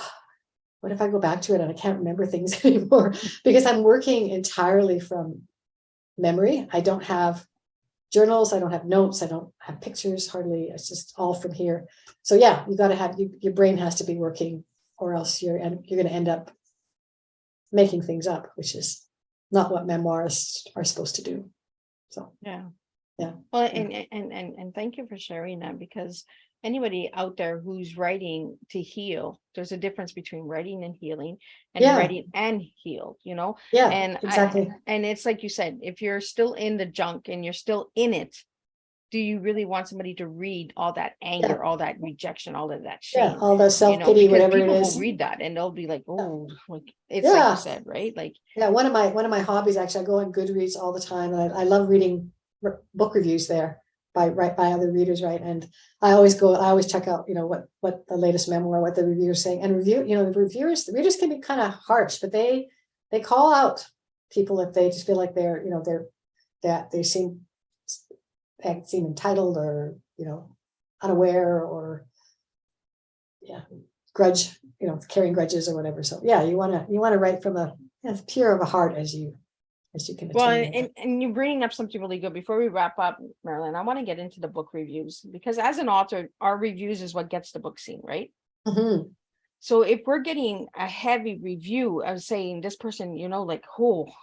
S2: what if I go back to it and I can't remember things anymore? Because I'm working entirely from memory. I don't have journals, I don't have notes, I don't have pictures hardly. It's just all from here. So yeah, you got to have your brain has to be working, or else you're going to end up making things up, which is not what memoirists are supposed to do. So
S1: yeah.
S2: Well,
S1: and thank you for sharing that, because anybody out there who's writing to heal, there's a difference between writing and healing, and writing and healed,
S2: Yeah,
S1: and
S2: exactly.
S1: And it's like you said, if you're still in the junk and you're still in it, do you really want somebody to read all that anger, all that rejection, all of that shame?
S2: All the self-pity, whatever it is.
S1: People will read that and they'll be like, oh, like it's like you said, right? Like,
S2: one of my hobbies, actually, I go on Goodreads all the time, and I love reading book reviews there by other readers, right? And I always check out, what the latest memoir, what the reviewers are saying, and the readers can be kind of harsh, but they call out people if they just feel like they seem entitled, or unaware, or grudge, carrying grudges or whatever. So yeah, you want to write from as pure of a heart as you can.
S1: Well, and you're bringing up something really good. Before we wrap up, Marilyn, I want to get into the book reviews, because as an author, our reviews is what gets the book seen, right?
S2: Mm-hmm.
S1: So if we're getting a heavy review of saying this person,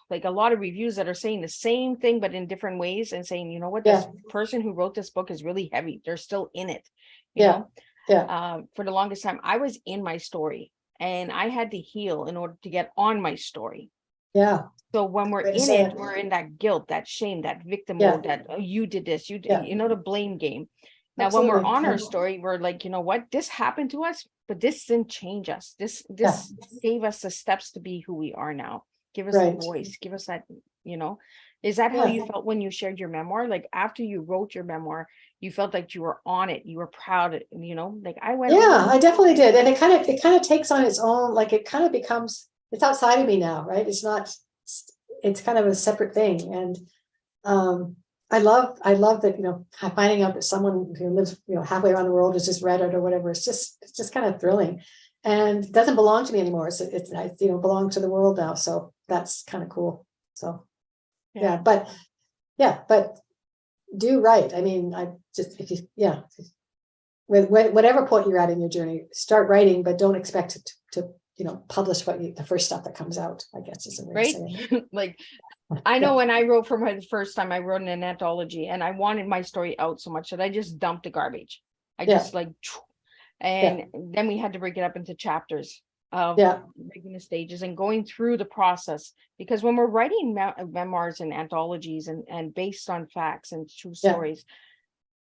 S1: like a lot of reviews that are saying the same thing but in different ways, and saying, this person who wrote this book is really heavy, they're still in it, you know.
S2: Yeah.
S1: For the longest time, I was in my story, and I had to heal in order to get on my story.
S2: Yeah.
S1: So when we're
S2: Way to
S1: in
S2: say
S1: it,
S2: it.
S1: we're in that guilt, that shame, that victim
S2: Yeah.
S1: mode, that oh, you did this,
S2: Yeah.
S1: the blame game. Now, when we're
S2: Absolutely.
S1: on
S2: Yeah.
S1: our story, we're like, you know what, this happened to us, but this didn't change us. This
S2: Yeah.
S1: gave us the steps to be who we are now. Give us a
S2: Right.
S1: voice, give us that, you know. Is that how
S2: Yeah.
S1: you felt when you shared your memoir? Like after you wrote your memoir, you felt like you were on it, you were proud, you know, like I went
S2: Yeah,
S1: over.
S2: I definitely did. And it kind of takes on its own, like it kind of becomes, it's outside of me now, right? It's not, it's kind of a separate thing. And I love that, you know, finding out that someone who lives, you know, halfway around the world has just read it or whatever. It's just kind of thrilling, and it doesn't belong to me anymore. It's you know, belongs to the world now. So that's kind of cool. So yeah, but do write. I mean, I just, if you, yeah, with whatever point you're at in your journey, start writing, but don't expect it to you know, publish the first stuff that comes out, I guess is a way of
S1: Right.
S2: saying it.
S1: Like I know
S2: Yeah.
S1: when I wrote for my first time, I wrote an anthology and I wanted my story out so much that I just dumped the garbage. I
S2: Yeah.
S1: just like,
S2: Yeah.
S1: and then we had to break it up into chapters of
S2: Yeah.
S1: breaking the stages and going through the process. Because when we're writing memoirs and anthologies and based on facts and true
S2: Yeah.
S1: stories,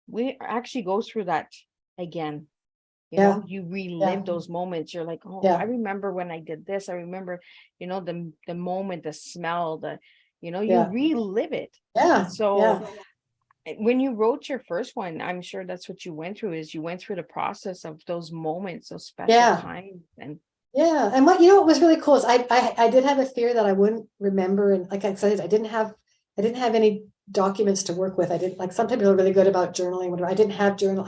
S1: we actually go through that again. You
S2: Yeah.
S1: know, you relive
S2: Yeah.
S1: those moments. You're like, oh,
S2: Yeah.
S1: I remember when I did this. I remember, you know, the moment, the smell, you know, you
S2: Yeah.
S1: relive it.
S2: Yeah.
S1: So
S2: Yeah.
S1: when you wrote your first one, I'm sure that's what you went through, is you went through the process of those moments, those special
S2: Yeah.
S1: times. And
S2: Yeah. And what, you know, what was really cool is I did have a fear that I wouldn't remember. And like I said, I didn't have any documents to work with. I didn't, like, some people are really good about journaling, whatever. I didn't have journal.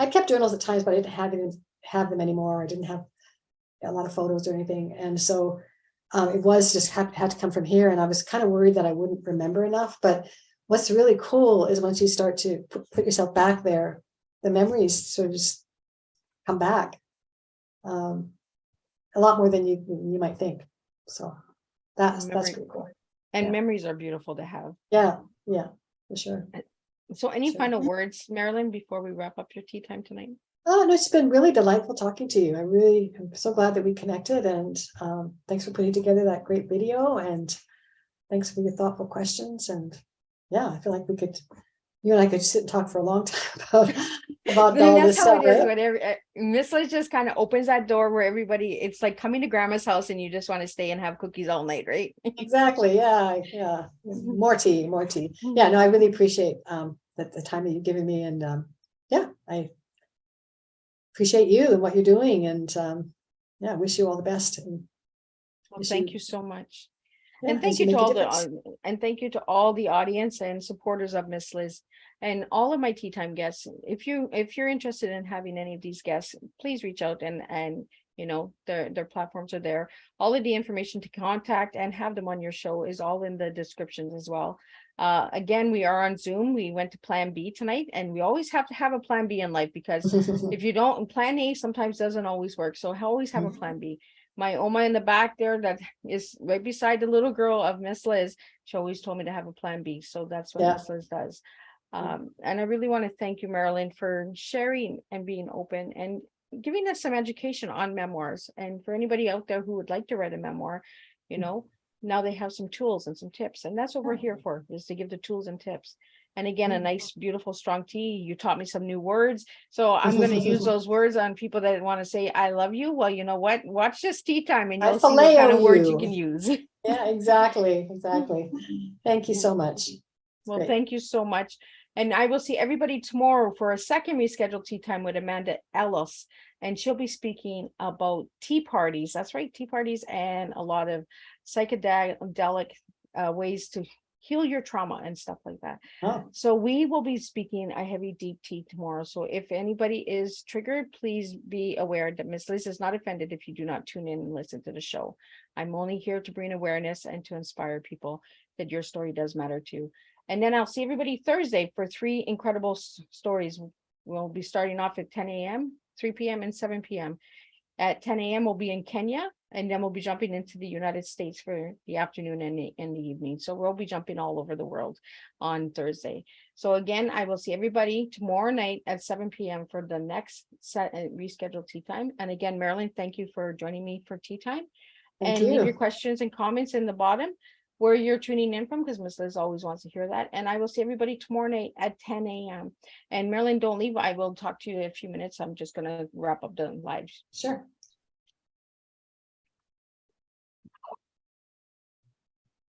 S2: I kept journals at times, but I didn't have them anymore. I didn't have a lot of photos or anything. And so it was just had to come from here. And I was kind of worried that I wouldn't remember enough. But what's really cool is once you start to put yourself back there, the memories sort of just come back. A lot more than you might think. So that's pretty cool.
S1: and
S2: Yeah.
S1: memories are beautiful to have.
S2: Yeah, yeah, for sure.
S1: So any
S2: Sure.
S1: final words, Marilyn, before we wrap up your tea time tonight?
S2: Oh, no, it's been really delightful talking to you. I'm so glad that we connected, and thanks for putting together that great video, and thanks for your thoughtful questions. And yeah, I feel like you and I could sit and talk for a long time about
S1: Then
S2: all
S1: that's
S2: this
S1: how
S2: stuff,
S1: it is.
S2: right?
S1: Whatever Miss Liz just kind of opens that door where everybody, it's like coming to grandma's house and you just want to stay and have cookies all night, right?
S2: Exactly. Yeah, yeah. More tea, more tea. Yeah, no, I really appreciate the time that you've given me, and yeah, I appreciate you and what you're doing, and yeah, wish you all the best. And
S1: Well, thank you so much.
S2: Yeah,
S1: And
S2: as
S1: thank
S2: you
S1: you to
S2: make a
S1: all
S2: difference.
S1: and thank you to all the audience and supporters of Miss Liz and all of my tea time guests. If you're interested in having any of these guests, please reach out, and you know, their platforms are there. All of the information to contact and have them on your show is all in the descriptions as well. Again, we are on Zoom. We went to plan B tonight, and we always have to have a plan B in life, because if you don't, plan A sometimes doesn't always work. So always have a plan B. My Oma in the back there, that is right beside the little girl of Miss Liz, she always told me to have a plan B. So that's what
S2: Yeah.
S1: Miss Liz does. And I really want to thank you, Marilyn, for sharing and being open and giving us some education on memoirs. And for anybody out there who would like to write a memoir, you know, now they have some tools and some tips. And that's what we're here for, is to give the tools and tips. And again, a nice, beautiful, strong tea. You taught me some new words. So I'm going to use those words on people that want to say, I love you. Well, you know what? Watch this tea time and
S2: I
S1: you'll see what kind
S2: phileo
S1: of words you
S2: you.
S1: can use.
S2: Yeah, exactly. Thank you so much.
S1: Well,
S2: Great.
S1: thank you so much. And I will see everybody tomorrow for a second rescheduled tea time with Amanda Ellis. And she'll be speaking about tea parties. That's right, tea parties, and a lot of psychedelic ways to heal your trauma and stuff like that.
S2: Oh.
S1: So we will be speaking a heavy deep tea tomorrow. So if anybody is triggered, please be aware that Miss Liz is not offended if you do not tune in and listen to the show. I'm only here to bring awareness and to inspire people that your story does matter too. And then I'll see everybody Thursday for 3 incredible stories. We'll be starting off at 10 a.m., 3 p.m., and 7 p.m. At 10 a.m., we'll be in Kenya. And then we'll be jumping into the United States for the afternoon and the evening. So we'll be jumping all over the world on Thursday. So again, I will see everybody tomorrow night at 7 p.m. for the next set rescheduled tea time. And again, Marilyn, thank you for joining me for tea time.
S2: Thank
S1: And leave your
S2: you.
S1: questions and comments in the bottom where you're tuning in from, because Miss Liz always wants to hear that. And I will see everybody tomorrow night at 10 a.m. And Marilyn, don't leave. I will talk to you in a few minutes. I'm just going to wrap up the live.
S2: Sure.